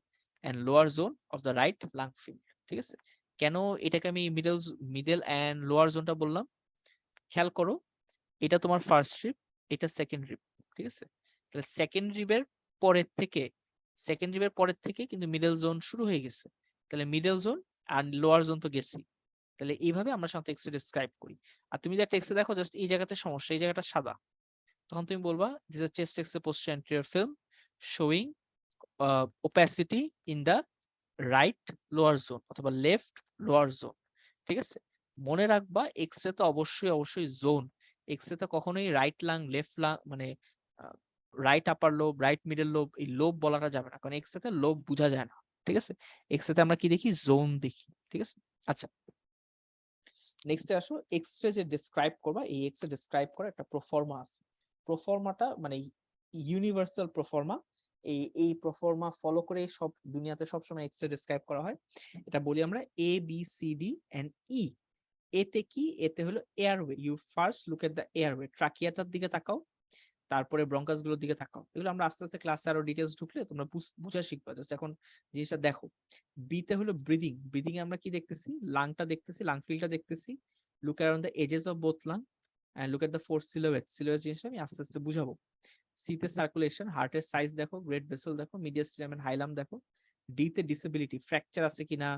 and lower zone of the right lung field. ঠিক আছে? কেন এটাকে আমি মিডল এন্ড লোয়ার জোনটা বললাম? খেয়াল করো, এটা তোমার ফার্স্ট রিব, এটা সেকেন্ড রিব। ঠিক আছে? তাহলে সেকেন্ড রিবের পরের থেকে কিন্তু মিডল জোন শুরু হয়ে গেছে। তাহলে মিডল জোন আর লোয়ার জোন তো গেছি। তাহলে এইভাবে আমরা সাধারণত এক্সরে ডেসক্রাইব করি। আর তুমি যে একটা এক্সরে দেখো জাস্ট এই জায়গাতে সমস্যা, এই জায়গাটা সাদা, তখন তুমি বলবা this is chest X-ray posterior anterior film showing opacity in the right lower zone অথবা লেফট লোয়ার জোন। ঠিক আছে? মনে রাখবা এক্সরে তো অবশ্যই জোন। এক্সরে তো কখনোই রাইট লাং, লেফট লাং, মানে right upper lobe, right middle lobe, এই লোব বলাটা যাবে না, কারণ এক্সরে তে লোব বোঝা যায় না। ঠিক আছে? এক্সরে তে আমরা কি দেখি? জোন দেখি। ঠিক আছে? আচ্ছা, নেক্সটে আসো। এক্সরে যে ডেসক্রাইব করবা, এই এক্সরে ডেসক্রাইব করা একটা প্রোফর্মা আছে। প্রোফর্মাটা মানে ইউনিভার্সাল প্রোফর্মা। এই প্রোফর্মা ফলো করে সব দুনিয়াতে সবসময় এক্সরে ডেসক্রাইব করা হয়। এটা বলি আমরা A B C D and E. এতে কি? এতে হলো airway. You first look at the airway. ট্রাকিয়াটার দিকে তাকাও, তারপরে ব্রঙ্কাস গুলোর দিকে তাকাও। এগুলো আমরা আস্তে আস্তে ক্লাসে আরো ডিটেইলস ঢুকলে তোমরা বুঝা শিখবা। জাস্ট এখন জিনিসটা দেখো। বি তে হলো ব্রিদিং। ব্রিদিং এ আমরা কি দেখতেছি? লাংটা দেখতেছি, লাং ফিলটা দেখতেছি। Look around the edges of both lung and look at the four silhouette. Silhouette জিনিসটা আমি আস্তে আস্তে বুঝাবো। সি তে সার্কুলেশন, হার্টের সাইজ দেখো, গ্রেট ভেসেল দেখো, মিডিয়াস্টিনাম এন্ড হাইলাম দেখো। ডি তে ডিসেবিলিটি, ফ্র্যাকচার আছে কিনা,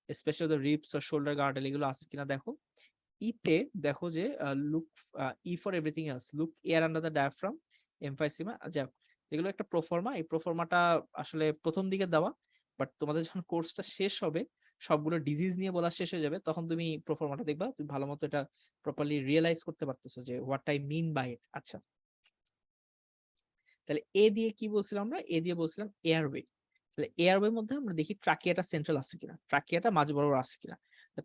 specially the ribs or shoulder girdle, এগুলো আছে কিনা দেখো। ই তে দেখো যে look E for everything else, look air under the diaphragm, emphysema. যাক, এগুলো একটা প্রোফর্মা। এই প্রোফর্মাটা আসলে প্রথম দিকে দেওয়া, বাট তোমাদের যখন কোর্সটা শেষ হবে, সবগুলো ডিজিজ নিয়ে বলা শেষ হয়ে যাবে, তখন তুমি প্রোফর্মাটা দেখবা, তুমি ভালো মতো এটা প্রপারলি রিয়েলাইজ করতে পারতেছো যে হোয়াট আই মিন বাই ইট। আচ্ছা, তাহলে এ দিয়ে কি বলছিলাম আমরা? এ দিয়ে বলছিলাম এয়ারওয়ে। তাহলে এয়ারওয়ের মধ্যে আমরা দেখি ট্রাকিয়াটা সেন্ট্রাল আছে কিনা, ট্রাকিয়াটা মাঝ বরাবর আছে কিনা।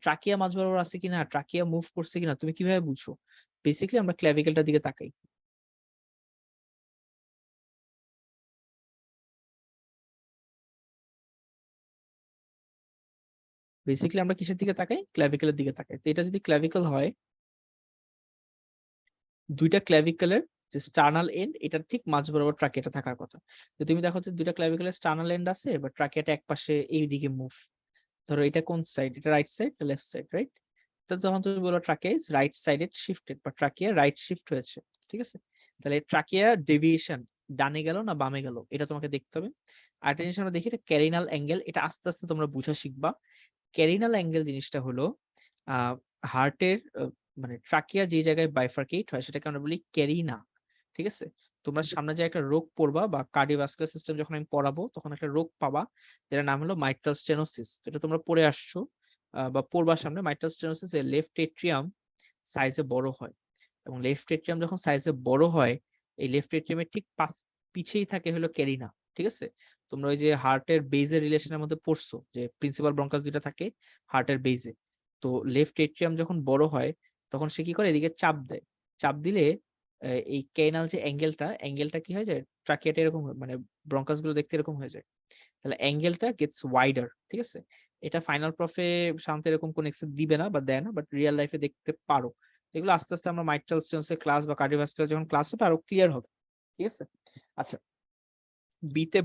ট্রাকিয়া মাঝ বরাবর আছে কিনা, ট্রাকিয়া মুভ করছে কিনা, তুমি কিভাবে বুঝছো? বেসিক্যালি আমরা ক্ল্যাভিকেলটার দিকে তাকাই। বেসিক্যালি আমরা কিসের দিকে তাকাই? ক্ল্যাভিকেলের দিকে তাকাই। তো এটা যদি ক্ল্যাভিকেল হয়, দুইটা ক্ল্যাভিকেলের যে স্টার্নাল এন্ড, এটা ঠিক মাঝ বরাবর ট্রাকিয়াটা থাকার কথা। তো তুমি দেখো যে দুইটা ক্ল্যাভিকেলের স্টার্নাল এন্ড আছে, বা ট্রাকিয়াটা এক পাশে এই দিকে মুভ। ধরো এটা কোন সাইড? এটা right side, left side, right? তো তখন তুমি বলো trachea is right sided shifted, বা ট্রাকিয়া রাইট শিফট হয়েছে। ঠিক আছে? তাহলে ট্রাকিয়া ডেভিয়েশন, ডানে গেল না বামে গেল, এটা তোমাকে দেখতে হবে। আরেকটা জিনিস আমরা দেখি, এটা ক্যারিনাল অ্যাঙ্গেল, এটা আস্তে আস্তে তোমরা বুঝা শিখবা। ক্যারিনাল অ্যাঙ্গেল জিনিসটা হলো হার্টের মানে ট্রাকিয়া যে জায়গায় বাইফার্কেট হয় সেটাকে আমরা বলি ক্যারিনা। ঠিক আছে, তোমরা সামনে যে একটা রোগ পড়বা বা কার্ডিওভাস্কুলার সিস্টেম যখন আমি পড়াবো তখন একটা রোগ পাবা, যেটার নাম হলো মাইট্রাল স্টেনোসিস। এটা তোমরা পড়ে আসছো বা পড়বার সামনে। মাইট্রাল স্টেনোসিস এর লেফট এট্রিয়াম সাইজে বড় হয়, এবং লেফট এট্রিয়াম যখন সাইজে বড় হয়, এই লেফট এট্রিয়ামের ঠিক পিছেই থাকে হলো ক্যারিনা। ঠিক আছে, তোমরা ওই যে হার্টের বেজের রিলেশনের মধ্যে পড়ছো যে প্রিন্সিপাল ব্রঙ্কাস দুইটা থাকে হার্টের বেজে। তো লেফট এট্রিয়াম যখন বড় হয় তখন সে কি করে, এদিকে চাপ দেয়। চাপ দিলে এই ক্যানাল যে অ্যাঙ্গেলটা কি হয়ে যায়, ট্রাকিয়াটা এরকম মানে ব্রঙ্কাস গুলো দেখতে এরকম হয়ে যায়। তাহলে অ্যাঙ্গেলটা গেটস ওয়াইডার। ঠিক আছে, এটা ফাইনাল প্রফে সাধারণত এরকম কোন এক্সেপ দিবে না বা দেয় না, বাট রিয়েল লাইফে দেখতে পারো। এগুলো আস্তে আস্তে আমরা মাইট্রাল স্টেনোসিসের ক্লাস বা কার্ডিওভাস্কুলার যখন ক্লাস হবে আরো ক্লিয়ার হবে। ঠিক আছে, আচ্ছা। বিতে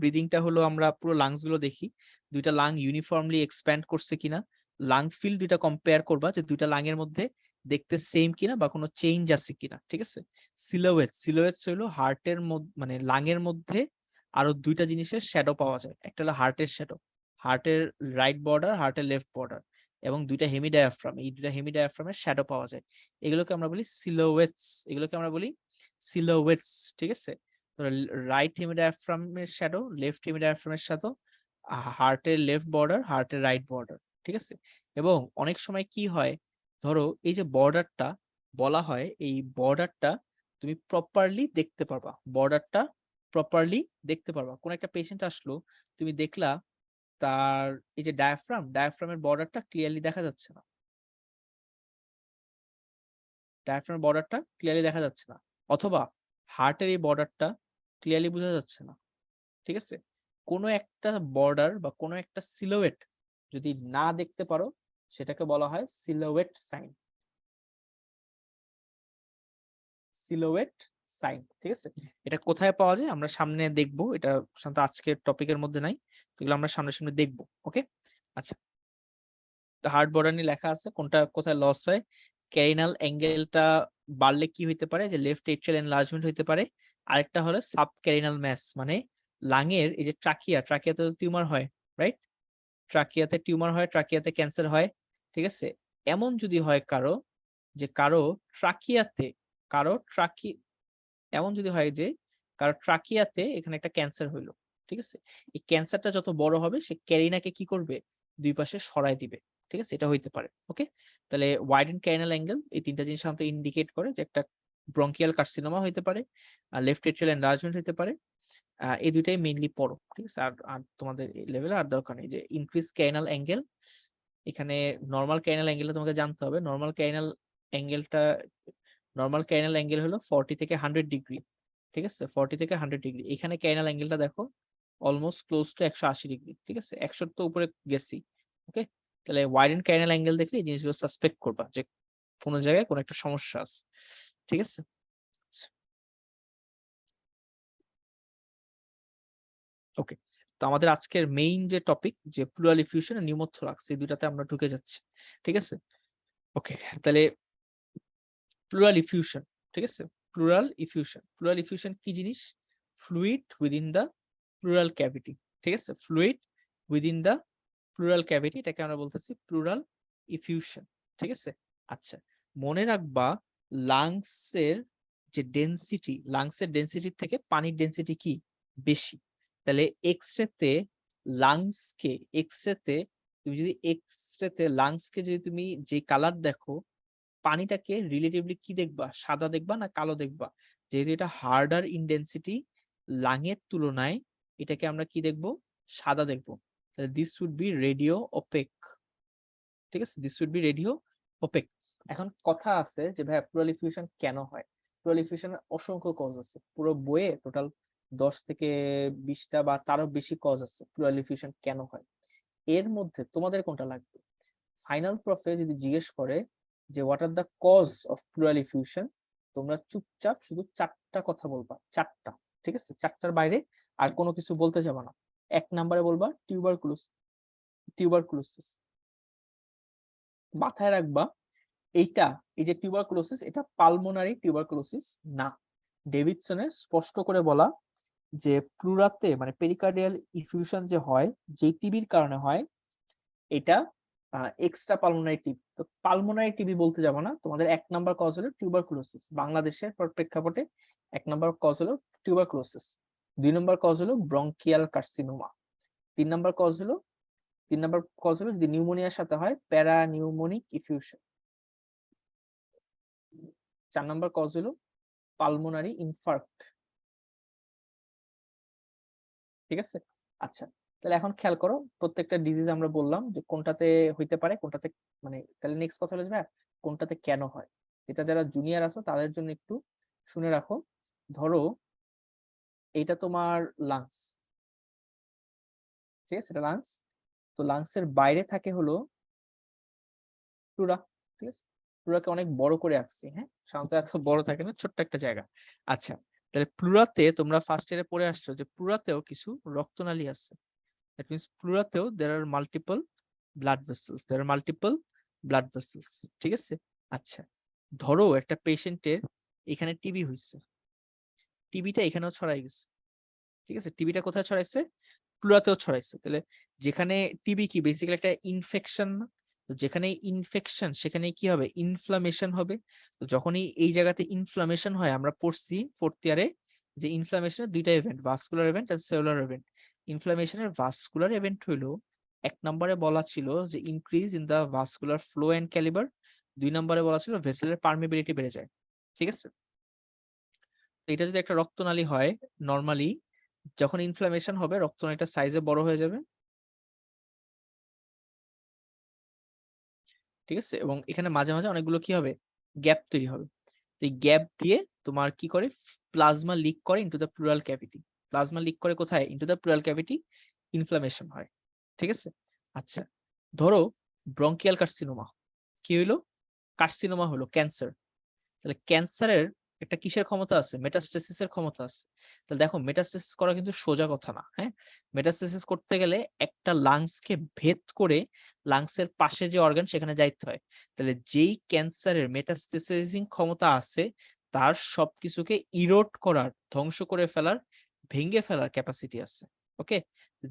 ব্রিদিংটা হলো আমরা পুরো লাংস গুলো দেখি, দুইটা লাং ইউনিফর্মলি এক্সপ্যান্ড করছে কিনা। লাং ফিল দুইটা কম্পেয়ার করবা যে দুইটা লাং এর মধ্যে দেখতে সেম কিনা বা কোনো চেঞ্জ আছে কিনা। ঠিক আছে, সিলোয়েটস হলো হার্টের মধ্যে মানে লাং এর মধ্যে আরো দুইটা জিনিসের শ্যাডো পাওয়া যায়। একটা হলো হার্টের শ্যাডো, হার্টের রাইট বর্ডার, হার্টের লেফট বর্ডার, এবং দুইটা হেমিডায়াফ্রাম, এই দুইটা হেমিডায়াফ্রামের শ্যাডো পাওয়া যায়। এগুলোকে আমরা বলি সিলোয়েটস। ঠিক আছে, রাইট হেমিডায়াফ্রামের শ্যাডো, লেফট হেমিডায়াফ্রামের শ্যাডো, হার্টের লেফট বর্ডার, হার্টের রাইট বর্ডার। ঠিক আছে, এবং অনেক সময় কি হয়, ধরো এই যে বর্ডারটা বলা হয়, এই বর্ডারটা তুমি প্রপারলি দেখতে পারবা, কোন একটা পেশেন্ট আসলো, তুমি দেখলা তার এই যে ডায়াফ্রামের বর্ডারটা ক্লিয়ারলি দেখা যাচ্ছে না, অথবা হার্টের এই বর্ডারটা ক্লিয়ারলি বোঝা যাচ্ছে না। ঠিক আছে, কোনো একটা বর্ডার বা কোনো একটা সিলোয়েট যদি না দেখতে পারো সেটাকে বলা হয় সিলোয়েট সাইন। ঠিক আছে, এটা কোথায় পাওয়া যায় আমরা সামনে দেখবো, এটা সাধারণত আজকের টপিকের মধ্যে নাই, এগুলো আমরা সামনে সামনে দেখবো। ওকে, আচ্ছা। হার্ট বর্ডার নিয়ে লেখা আছে কোনটা কোথায় লস হয়। ক্যারিনাল অ্যাঙ্গেলটা বাড়লে কি হইতে পারে, যে লেফট এট্রিয়াল এনলার্জমেন্ট হইতে পারে। আরেকটা হলো সাব ক্যারিনাল ম্যাস, মানে লাংয়ের এই যে ট্রাকিয়াতে টিউমার হয়, রাইট? ট্রাকিয়াতে ক্যান্সার হয়। ঠিক আছে, এমন যদি হয় কারো, যে ট্রাকিয়াতে কারো ট্রাকি এমন যদি হয় যে কারো ট্রাকিয়াতে এখানে একটা ক্যান্সার হইলো। ঠিক আছে, এই ক্যান্সারটা যত বড় হবে সে ক্যারিনাকে কি করবে, দুই পাশে সরায় দিবে। ঠিক আছে, এটা হইতে পারে। ওকে, তাহলে ওয়াইড এন্ড ক্যারিনাল অ্যাঙ্গেল এই তিনটা জিনিস আমাদের ইন্ডিকেট করে যে একটা ব্রঙ্কিয়াল কার্সিনোমা হইতে পারে, আর লেফট এট্রিয়াল এনলার্জমেন্ট হইতে পারে। এই দুইটাই মেইনলি পড়ো। ঠিক আছে, আর আর তোমাদের লেভেলে আর দরকার নেই। যে ইনক্রিজ ক্যারিনাল অ্যাঙ্গেল, এখানে নর্মাল ক্যারিনাল অ্যাঙ্গেলটা তোমাকে জানতে হবে। নর্মাল ক্যারিনাল অ্যাঙ্গেল হলো 40 থেকে 100 ডিগ্রি। ঠিক আছে, 40 থেকে 100 ডিগ্রি। এখানে ক্যারিনাল অ্যাঙ্গেলটা দেখো অলমোস্ট ক্লোজ টু 180 ডিগ্রি। ঠিক আছে, 100 তো উপরে গেছি। ওকে, তাহলে ওয়াইড এন্ড ক্যারিনাল অ্যাঙ্গেল দেখলে এই জিনিসগুলো সাসপেক্ট করবা যে কোনো জায়গায় কোনো একটা সমস্যা আছে। ঠিক আছে, ওকে। তো আমাদের আজকের মেইন যে টপিক, যে প্লুরাল ইফিউশন আর নিউমোথোরাক্স, এই দুটাতে আমরা ঢুকে যাচ্ছি। ঠিক আছে, ওকে। তাহলে প্লুরাল ইফিউশন, ঠিক আছে, প্লুরাল ইফিউশন কি জিনিস? ফ্লুইড উইদিন দা প্লুরাল ক্যাভিটি। ঠিক আছে, ফ্লুইড উইদিন দা প্লুরাল ক্যাভিটি, এটাকে আমরা বলতেছি প্লুরাল ইফিউশন। ঠিক আছে, আচ্ছা। মনে রাখবা লাংসের লাংসের ডেন্সিটির থেকে পানির ডেন্সিটি কি বেশি। তাহলে লাংসকে এক্সরেতে লাংসকে যদি তুমি যে কালার দেখো, পানিটাকে রিলেটিভলি কি দেখবা, সাদা দেখবা না কালো দেখবা? যেহেতু এটা হার্ডার ইন ডেন্সিটি, লাংয়ের তুলনায় এটাকে আমরা কি দেখবো, সাদা দেখবো। তাহলে this would be radio opaque. ঠিক আছে, this would be radio opaque. এখন কথা আছে যে ভাই প্লুরাল ইফিউশন কেন হয়? প্লুরাল ইফিউশনের অসংখ্য কজ আছে, পুরো বইয়ে টোটাল 10 থেকে 20টা বা তারও বেশি কজ আছে প্লুরাল ইফিউশন কেন হয়। এর মধ্যে তোমাদের কোনটা লাগবে? ফাইনাল প্রফে যদি জিজ্ঞেস করে যে what are the cause of pleural effusion, তোমরা চুপচাপ শুধু 4টা কথা বলবা, 4টা। ঠিক আছে, 4টার বাইরে আর কোনো কিছু বলতে যাবে না। 1 নম্বরে বলবা টিউবারকুলোসিস। মাথায় রাখবা, এই যে টিউবারকুলোসিস, এটা পালমোনারি টিউবারকুলোসিস না, ডেভিডসনের স্পষ্ট করে বলা যে প্লুরাতে মানে পেরিকার্ডিয়াল ইফিউশন যে হয়, যে টিবির কারণে হয়, এটা এক্সট্রা পালমোনারি টিবি। তো পালমোনারি টিবি বলতে যাব না, তোমাদের 1 নাম্বার কজ হলো টিউবারকুলোসিস, বাংলাদেশের প্রেক্ষাপটে 1 নাম্বার কজ হলো টিউবারকুলোসিস, 2 নাম্বার কজ হলো ব্রঙ্কিয়াল কার্সিনোমা, 3 নাম্বার কজ হলো যদি নিউমোনিয়ার সাথে হয় প্যারা নিউমোনিক ইফিউশন, 4 নাম্বার কজ হলো পালমোনারি ইনফার্ক্ট। ঠিক আছে, আচ্ছা তাহলে এখন খেয়াল করো, প্রত্যেকটা ডিজিজ আমরা বললাম যে কোনটাতে হইতে পারে, কোনটাতে মানে, তাহলে নেক্সট কথা হলো যে ভাই কোনটাতে কেন হয়, এটা যারা জুনিয়র আছো তাদের জন্য একটু শুনে রাখো। ধরো এইটা তোমার লাংস, ঠিক আছে, এটা লাংস। তো লাংসের বাইরে থাকে হলো প্লুরা, ঠিক আছে, প্লুরাকে অনেক বড় করে আঁকছি, হ্যাঁ, সাধারণত এত বড় থাকে না, ছোট্ট একটা জায়গা। আচ্ছা, তাহলে প্লুরাতে তোমরা ফার্স্ট ইয়ারে পড়ে আসছো যে প্লুরাতেও কিছু রক্তনালী আছে। That means প্লুরাতেও there are multiple blood vessels. There are multiple blood vessels. ঠিক আছে? আচ্ছা। ধরো একটা পেশেন্টের এখানে টিবি হইছে। টিবিটা এখানেও ছড়াই গেছে। ঠিক আছে? টিবিটা কোথায় ছড়াইছে? প্লুরাতেও ছড়াইছে। তাহলে যেখানে টিবি কি বেসিক্যালি একটা ইনফেকশন না? তো যেখানে ইনফেকশন সেখানে কি হবে? ইনফ্লামেশন হবে। তো যখনই এই জায়গাতে ইনফ্লামেশন হয়, আমরা পড়ছি 4th ইয়ারে যে ইনফ্লামেশনের 2 টা ইভেন্ট, ভাস্কুলার ইভেন্ট আর সেলুলার ইভেন্ট। ইনফ্লামেশনের ভাস্কুলার ইভেন্ট হইলো 1 নম্বরে বলা ছিল যে increase in the vascular flow and calibre, 2 নম্বরে বলা ছিল ভেসেলের পারমিবিলিটি বেড়ে যায়। ঠিক আছে? তো এটা যদি একটা রক্তনালী হয়, নরমালি যখন ইনফ্লামেশন হবে রক্তনালীটা সাইজে বড় হয়ে যাবে। ঠিক আছে? এবং এখানে মাঝে, মাঝে অনেকগুলো কি হবে? গ্যাপ তৈরি হবে। তো এই গ্যাপ দিয়ে তোমার কি করে? প্লাজমা লিক করে into the pleural cavity. Plasma leak করে কোথায়? Into the pleural cavity, inflammation হয়। ঠিক আছে? আচ্ছা। ধরো ব্রঙ্কিয়াল কার্সিনোমা। কি হইলো? কার্সিনোমা হলো ক্যান্সার। তাহলে ক্যান্সারের একটা কিসের ক্ষমতা আছে? মেটাস্টেসিস এর ক্ষমতা আছে। তাহলে দেখো মেটাস্টেসিস করা কিন্তু সোজা কথা না, হ্যাঁ? মেটাস্টেসিস করতে গেলে একটা লাংসকে ভেদ করে লাংসের পাশে যে অর্গান সেখানে যাইতে হয়। তাহলে যেই ক্যান্সারের মেটাস্টেসাইজিং ক্ষমতা আছে তার সবকিছুকে ইরোড করার, ধ্বংস করে ফেলার, ভেঙে ফেলার ক্যাপাসিটি আছে। ওকে?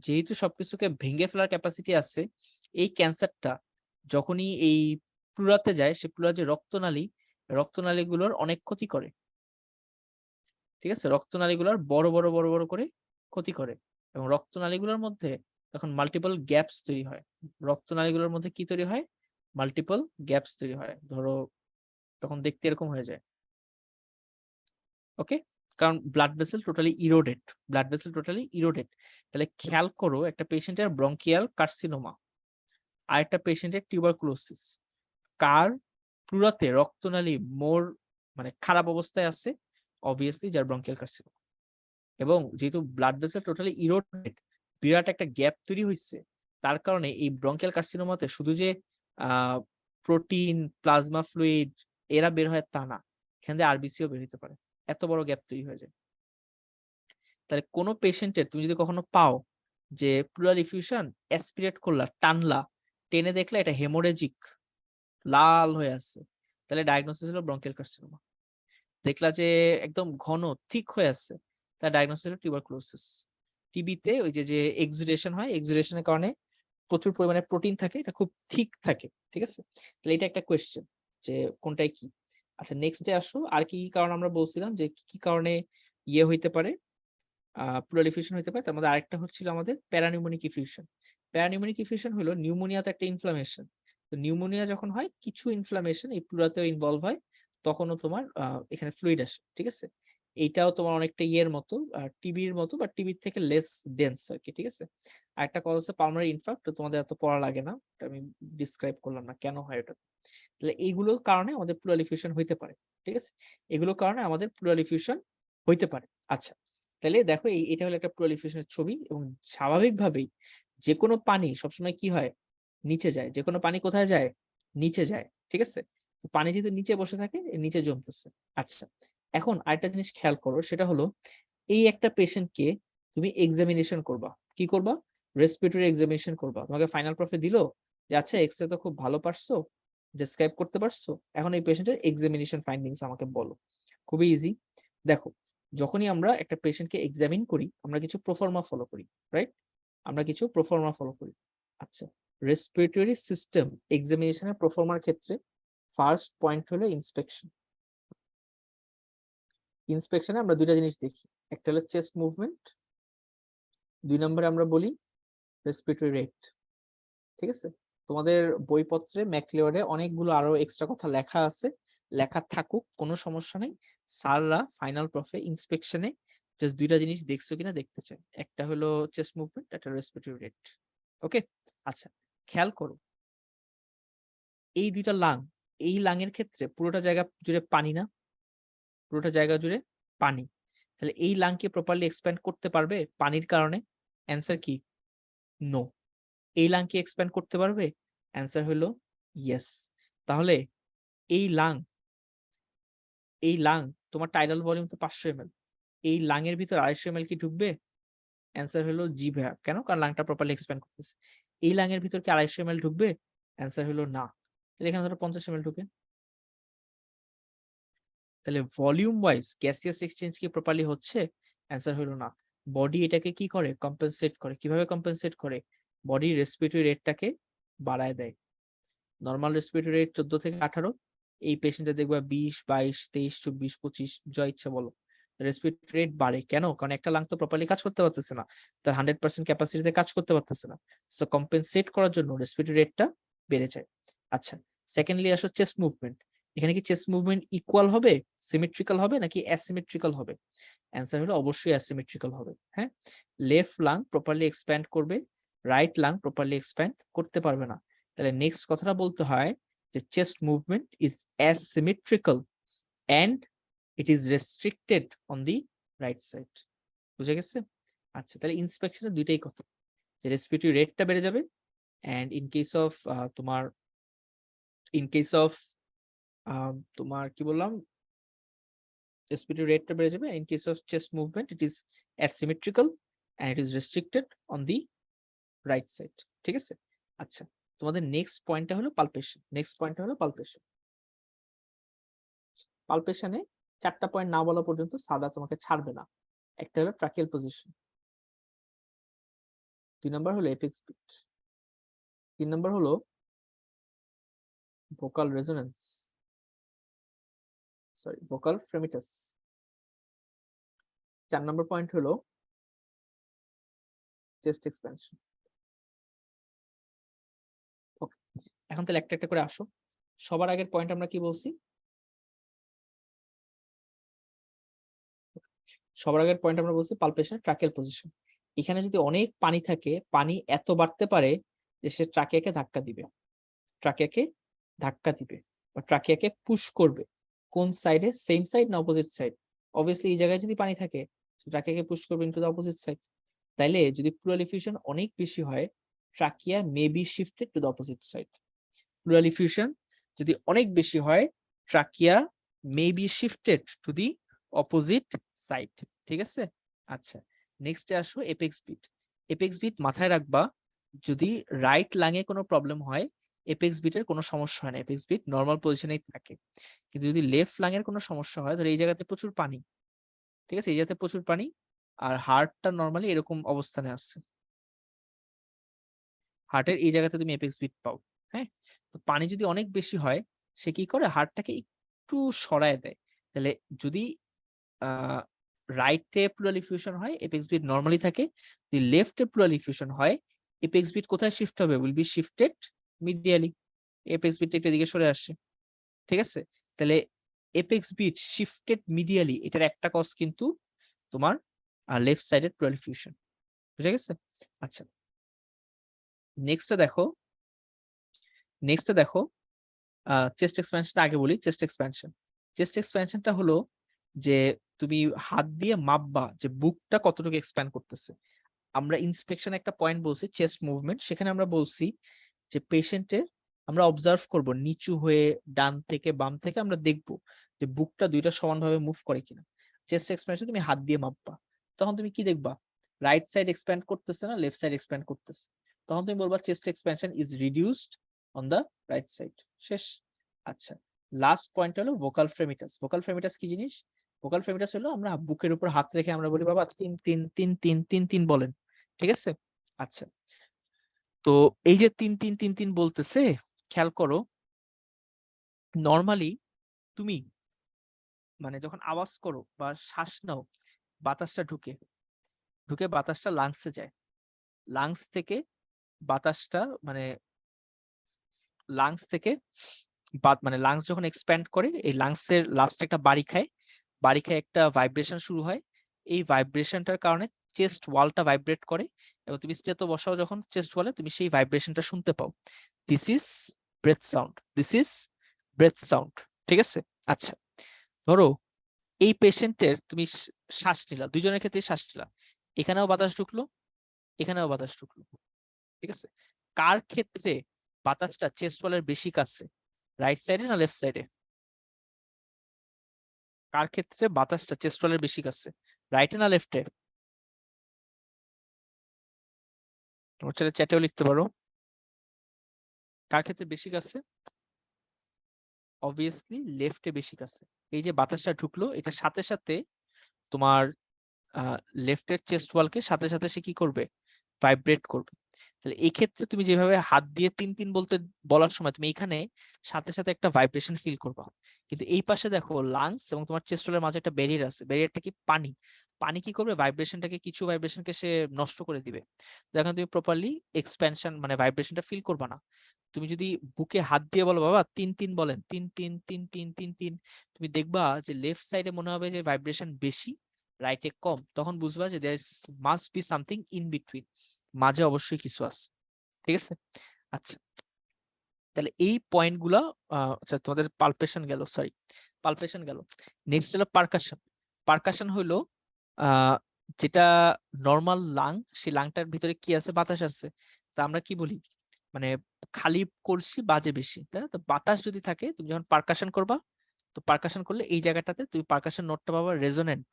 যেহেতু সবকিছুকে ভেঙে ফেলার ক্যাপাসিটি আছে, এই ক্যান্সারটা যখনই এই প্লুরাতে যায়, সে প্লুরার যে রক্তনালীগুলোর অনেক ক্ষতি করে। ঠিক আছে? রক্তনালীগুলোর বড় করে ক্ষতি করে। এবং রক্তনালীগুলোর মধ্যে তখন মাল্টিপল গ্যাপস তৈরি হয়। রক্তনালীগুলোর মধ্যে কি তৈরি হয়? মাল্টিপল গ্যাপস তৈরি হয়। ধরো তখন দেখতে এরকম হয়ে যায়। ওকে? কারণ blood vessel totally eroded. Blood vessel totally eroded. তাহলে খেয়াল করো একটা পেশেন্টের ব্রঙ্কিয়াল কার্সিনোমা, আরেকটা পেশেন্টের টিউবারকুলোসিস। কার প্লুরাতে রক্তনালী মোর মানে খারাপ অবস্থায় আছে? অবভিয়াসলি যার ব্রঙ্কিয়াল কার্সিনোমা। এবং যেহেতু ব্লাড ভেসেল টোটালি ইরোডেড, বিরাট একটা গ্যাপ তৈরি হইছে, তার কারণে এই ব্রঙ্কিয়াল কার্সিনোমাতে শুধু যে প্রোটিন, প্লাজমা ফ্লুইড এরা বের হয় তা না, এখান থেকে আরবিসিও বের হতে পারে। এত বড় গ্যাপ তৈরি হয়ে যায়। তাহলে কোনো পেশেন্টের তুমি যদি কখনো পাও যে প্লুরাল ইফিউশন অ্যাসপিরেট করলা, টানলা, টেনে দেখলে এটা হেমোরেজিক লাল হয়ে আছে, তাহলে ডায়াগনোসিস হলো ব্রঙ্কিয়াল কার্সিনোমা। দেখলা যে একদম ঘন থিক হয়ে আছে, তার ডায়াগনোসিস হলো টিউবারকুলোসিস। টিবিতে ওই যে এক্সুডেশন হয়, এক্সুডেশনের কারণে প্রচুর পরিমাণে প্রোটিন থাকে, এটা খুব থিক থাকে। ঠিক আছে? তাহলে এটা একটা কোয়েশ্চেন যে কোনটাই কি। আচ্ছা নেক্সটে আসো, আর কি কি কারণ আমরা বলছিলাম যে কি কি কারণে ইয়ে হইতে পারে, প্লুরাল ইফিউশন হইতে পারে। তার মধ্যে আরেকটা হচ্ছিল আমাদের প্যারানিউমোনিক ইফিউশন। প্যারানিউমোনিক ইফিউশন হলো নিউমোনিয়া তো একটা ইনফ্লামেশন। তো নিউমোনিয়া যখন হয় কিছু ইনফ্লামেশন এই প্লুরাতেও ইনভলভ হয়, তখনও তোমার এখানে ফ্লুইড আসে। ঠিক আছে? এইটাও তোমার অনেকটা ইয়ের মতো, টিবির মতো বা টিবির থেকে লেস ডেন্স আরকি। ঠিক আছে? আরেকটা কজ হচ্ছে পালমোনারি ইনফার্ক্ট, তোমাদের এত পড়া লাগে না। এটা আমি ডিসক্রাইব করলাম না কেন হয় এটা। তাহলে এইগুলোর কারণে আমাদের প্লুরাল ইফিউশন হইতে পারে। ঠিক আছে? এগুলোর কারণে আমাদের প্লুরাল ইফিউশন হইতে পারে। আচ্ছা। তাহলে দেখো এটা হলো একটা প্লুরাল ইফিউশনের ছবি, এবং স্বাভাবিকভাবেই যেকোনো পানি সবসময় কি হয়? নিচে যায়। যেকোনো পানি কোথায় যায়? নিচে যায়। ঠিক আছে? তো পানি যেহেতু নিচে বসে থাকে, নিচে জমতেছে। আচ্ছা। এখন আরেকটা জিনিস খেয়াল করো, সেটা হলো এই একটা পেশেন্টকে তুমি এক্সামিনেশন করবা। কি করবা? রেসপিরেটরি এক্সামিনেশন করবা। তোমাকে ফাইনাল প্রফে দিল যে আচ্ছা এক্স-রে তো খুব ভালো পারছো, ডেসক্রাইব করতে পারছো। এখন এই পেশেন্টের এক্সামিনেশন ফাইন্ডিংস আমাকে বলো। খুবই ইজি। দেখো, যখনই আমরা একটা পেশেন্টকে এক্সামিন করি আমরা কিছু প্রোফর্মা ফলো করি, রাইট? আমরা কিছু প্রোফর্মা ফলো করি। আচ্ছা, রেসপিরেটরি সিস্টেম এক্সামিনেশনের প্রোফর্মার ক্ষেত্রে ফার্স্ট পয়েন্ট হলো ইন্সপেকশন। ইন্সপেকশনে আমরা দুইটা জিনিস দেখি, একটা হলো চেস্ট মুভমেন্ট, 2 নম্বরে আমরা বলি রেসপিরেটরি রেট। ঠিক আছে? তোমাদের বইপত্রে ম্যাকলিওডে অনেকগুলো আরো এক্সট্রা কথা লেখা আছে, লেখা থাকুক, কোনো সমস্যা নেই। স্যাররা ফাইনাল প্রফে ইন্সপেকশনে জাস্ট দুইটা জিনিস দেখছো কিনা দেখতে চায়, একটা হলো চেস্ট মুভমেন্ট, একটা রেসপিরেটরি রেট। ওকে? আচ্ছা, খেয়াল করো, এই দুইটা লাং, এই লাংয়ের ক্ষেত্রে পুরোটা জায়গা জুড়ে পানি না? পুরোটা জায়গা জুড়ে পানি। তাহলে এই লাংকে প্রপারলি এক্সপ্যান্ড করতে পারবে পানির কারণে? অ্যান্সার কি? নো। এই লাং কি এক্সপ্যান্ড করতে পারবে? অ্যান্সার হলো ইয়েস। তাহলে এই লাং, এই লাং, তোমার টাইডাল ভলিউম তো 500 ml, এই লাং এর ভিতর 250 ml কি ঢুকবে? অ্যান্সার হলো জি ভাইয়া। কেন? কারণ লাংটা প্রপারলি এক্সপ্যান্ড করতেছে। এই লাং এর ভিতর কি 250 ml ঢুকবে? অ্যান্সার হলো না। তাহলে এখানে ধরো 50 ml ঢুকে। তাহলে ভলিউম ওয়াইজ গ্যাসিয়াস এক্সচেঞ্জ কি প্রপারলি হচ্ছে? অ্যান্সার হলো না। বডি এটাকে কি করে? কম্পেনসেট করে। কিভাবে কম্পেনসেট করে? বডি রেসপিরেটরি রেটটাকে বাড়ায় দেয়। নরমাল রেসপিরেটরি রেট 14 থেকে 18, এই পেশেন্টে দেখবা 20, 22, 23, 24, 25 যা ইচ্ছা বলো। রেসপিরেটরি রেট বাড়ে কেন? কারণ একটা লাং তো প্রপারলি কাজ করতে পারতেছে না, তার 100% ক্যাপাসিটিতে কাজ করতে পারতেছে না। সো কম্পেনসেট করার জন্য রেসপিরেটরি রেটটা বেড়ে যায়। আচ্ছা, সেকেন্ডলি আসো চেস্ট মুভমেন্ট। এখানে কি চেস্ট মুভমেন্ট ইকুয়াল হবে, সিমেট্রিক্যাল হবে নাকি অ্যাসিমেট্রিক্যাল হবে? অ্যান্সার হলো অবশ্যই অ্যাসিমেট্রিক্যাল হবে। হ্যাঁ, লেফট লাং প্রপারলি এক্সপ্যান্ড করবে, রাইট লাং প্রপারলি এক্সপ্যান্ড করতে পারবে না। তাহলে নেক্সট কথাটা বলতে হয় যে chest movement is asymmetrical and it is restricted on the right side. বুঝে গেছে? আচ্ছা, তাহলে ইন্সপেকশনে দুইটাই কথা, যে রেসপিরেটরি রেটটা বেড়ে যাবে এন্ড ইন কেস অফ তোমার, ইন কেস অফ তোমার কি বললাম, রেসপিরেটরি রেটটা বেড়ে যাবে। In case of chest movement it is asymmetrical and it is restricted on the right side. ঠিক আছে? আচ্ছা, তোমাদের নেক্সট পয়েন্টটা হলো পালপেশন। নেক্সট পয়েন্টটা হলো পালপেশন। পালপেশনে 4টা পয়েন্ট না বলা পর্যন্ত সাদা তোমাকে ছাড়বে না। একটা হলো ট্রাকিয়াল পজিশন, 2 নাম্বার হলো এপেক্স বিট, 3 নাম্বার হলো vocal resonance, sorry vocal fremitus, 4 number point হলো চেস্ট এক্সপ্যানশন। ওকে, এখন তাহলে একটা একটা করে আসো। সবার আগের পয়েন্ট আমরা কি বলছি? সবার আগের পয়েন্ট আমরা বলছি পালপেশন ট্রাকিয়াল পজিশন। এখানে যদি অনেক পানি থাকে, পানি এত বাড়তে পারে যে সে ট্রাকিয়াকে ধাক্কা দিবে, ট্রাকিয়াকে ধাক্কা দিবে বা ট্রাকিয়াকে পুশ করবে। কোন সাইডে? সেম সাইড না অপোজিট সাইড? অবভিয়াসলি এই জায়গায় যদি পানি থাকে ট্রাকিয়াকে পুশ করবে ইনটু দ্য অপোজিট সাইড। তাইলে যদি প্লুরাল এফিউশন অনেক বেশি হয়, trachea may be shifted to the opposite side. Pleural effusion যদি অনেক বেশি হয়, trachea may be shifted to the opposite side. ঠিক আছে? আচ্ছা, নেক্সটে আসো এপেক্স বিট। এপেক্স বিট মাথায় রাখবা, যদি রাইট লাংয়ে কোনো প্রবলেম হয় এপেক্স বিটের কোনো সমস্যা হয় না, এপেক্স বিট নরমাল পজিশনেই থাকে। কিন্তু যদি লেফট লাংয়ের কোনো সমস্যা হয়, ধরো এই জায়গাতে প্রচুর পানি, ঠিক আছে, এই জায়গাতে প্রচুর পানি আর হার্টটা নরমালি এরকম অবস্থানে আছে, হার্টের এই জায়গাতে তুমি এপেক্স বিট পাও। হ্যাঁ, তো পানি যদি অনেক বেশি হয় সে কি করে? হার্টটাকে একটু সরায় দেয়। তাহলে যদি রাইটে প্লুরাল ইফিউশন হয় এপেক্স বিট নরমালি থাকে, যদি লেফটে প্লুরাল ইফিউশন হয় এপেক্স বিট কোথায় শিফট হবে? Will be shifted medially. Apex beat একটু এদিকে সরে আসছে। ঠিক আছে? তাহলে এপেক্স বিট শিফটেড মিডিয়ালি, এটার একটা কজ কিন্তু তোমার লেফট সাইডের প্লুরাল ইফিউশন। বুঝা গেছে? আচ্ছা, নেক্সটটা দেখো, নেক্সটটা দেখো চেস্ট এক্সপ্যানশনটা আগে বলি। চেস্ট এক্সপ্যানশন, চেস্ট এক্সপ্যানশনটা হলো যে তুমি হাত দিয়ে মাপবা যে বুকটা কতটুকু এক্সপ্যান্ড করতেছে। আমরা ইন্সপেকশন একটা পয়েন্ট বলছি চেস্ট মুভমেন্ট, সেখানে আমরা বলছি যে পেশেন্টের আমরা অবজার্ভ করব নিচু হয়ে ডান থেকে বাম থেকে আমরা দেখব যে বুকটা দুইটা সমানভাবে মুভ করে কিনা। চেস্ট এক্সপ্যানশন তুমি হাত দিয়ে মাপবা, তখন তুমি কি দেখবা? রাইট সাইড এক্সপ্যান্ড করতেছে না লেফট সাইড এক্সপ্যান্ড করতেছে, তখন তুমি বলবা chest expansion is reduced on the right side. শেষ। আচ্ছা, লাস্ট পয়েন্ট হলো ভোকাল ফ্রেমিটাস। ভোকাল ফ্রেমিটাস কি জিনিস? ভোকাল ফ্রেমিটাস হলো আমরা বুকের উপর হাত রেখে আমরা বলি বাবা 3 3 3 3 3 3 বলেন, ঠিক আছে? আচ্ছা, তো এই যে 3 3 3 3 বলতেছে, খেয়াল করো নরমালি তুমি মানে যখন আওয়াজ করো বা শ্বাস নাও, বাতাসটা ঢুকে ঢুকে বাতাসটা লাংসে যায়, লাংস থেকে বাতাসটা মানে লাংস থেকে মানে লাংস যখন এক্সপ্যান্ড করে এই লাংসের লাস্টে একটা বাড়ি খায়, বাড়ি খায় একটা ভাইব্রেশন শুরু হয়। এই ভাইব্রেশনটার কারণে চেস্ট ওয়ালটা ভাইব্রেট করে এবং তুমি স্টেতো বসাও যখন চেস্ট ওয়ালে তুমি সেই ভাইব্রেশনটা শুনতে পাও। This is breath sound, this is breath sound, ঠিক আছে? আচ্ছা, ধরো এই পেশেন্টের তুমি শ্বাস নিলা, দুইজনের ক্ষেত্রে শ্বাস নিলা, এখানেও বাতাস ঢুকলো, এখানেও বাতাস ঢুকলো, ঠিক আছে? কার ক্ষেত্রে বাতাসটা চেস্ট ওয়ালের বেশি কাছে, রাইট সাইডে না লেফট সাইডে? কার ক্ষেত্রে বাতাসটা চেস্ট ওয়ালের বেশি কাছে, রাইটে না লেফটে? তোমার ছেলে চ্যাটেও লিখতে পারো, কার ক্ষেত্রে বেশি কাছে? অবভিয়াসলি লেফটে বেশি কাছে। এই যে বাতাসটা ঢুকলো এটার সাথে সাথে তোমার লেফটের চেস্ট ওয়ালকে সাথে সাথে সে কি করবে, ভাইব্রেট করবে। তাহলে এই ক্ষেত্রে তুমি যেভাবে হাত দিয়ে 3 3 বলার সময় তুমি এখানে সাথে সাথে একটা ভাইব্রেশন ফিল করবা, কিন্তু এই পাশে দেখো লাংস এবং তোমার চেস্ট ওয়ালের মাঝে একটা ব্যারিয়ার আছে, ব্যারিয়ারটা কি পানি, পানি কি করবে ভাইব্রেশনটাকে, কিছু ভাইব্রেশনকে সে নষ্ট করে দিবে। এখন তুমি প্রপারলি এক্সপ্যানশন মানে ভাইব্রেশনটা ফিল করবা না। তুমি যদি বুকে হাত দিয়ে বলো বাবা 3 3 বলেন, 3 3 3 3 3 3, তুমি দেখবা যে লেফট সাইডে মনে হবে যে ভাইব্রেশন বেশি, রাইটে কম, তখন বুঝবা যে there must be something in between, মাঝে অবশ্যই কিছু আছে, ঠিক আছে? আচ্ছা, তাহলে এই পয়েন্ট গুলা আচ্ছা তোমাদের পালপেশন গেল, সরি পালপেশন গেল। নেক্সট হলো পারকাশন। পারকাশন হলো যেটা নর্মাল লাং, সেই লাংটার ভিতরে কি আছে, বাতাস আছে। তা আমরা কি বলি, মানে খালি কলসি বাজে বেশি, তাই না? তো বাতাস যদি থাকে তুমি যখন পারকাশন করবা, তো পারকাশন করলে এই জায়গাটাতে তুমি পারকাশন নোটটা পাবা রেজোনেন্ট,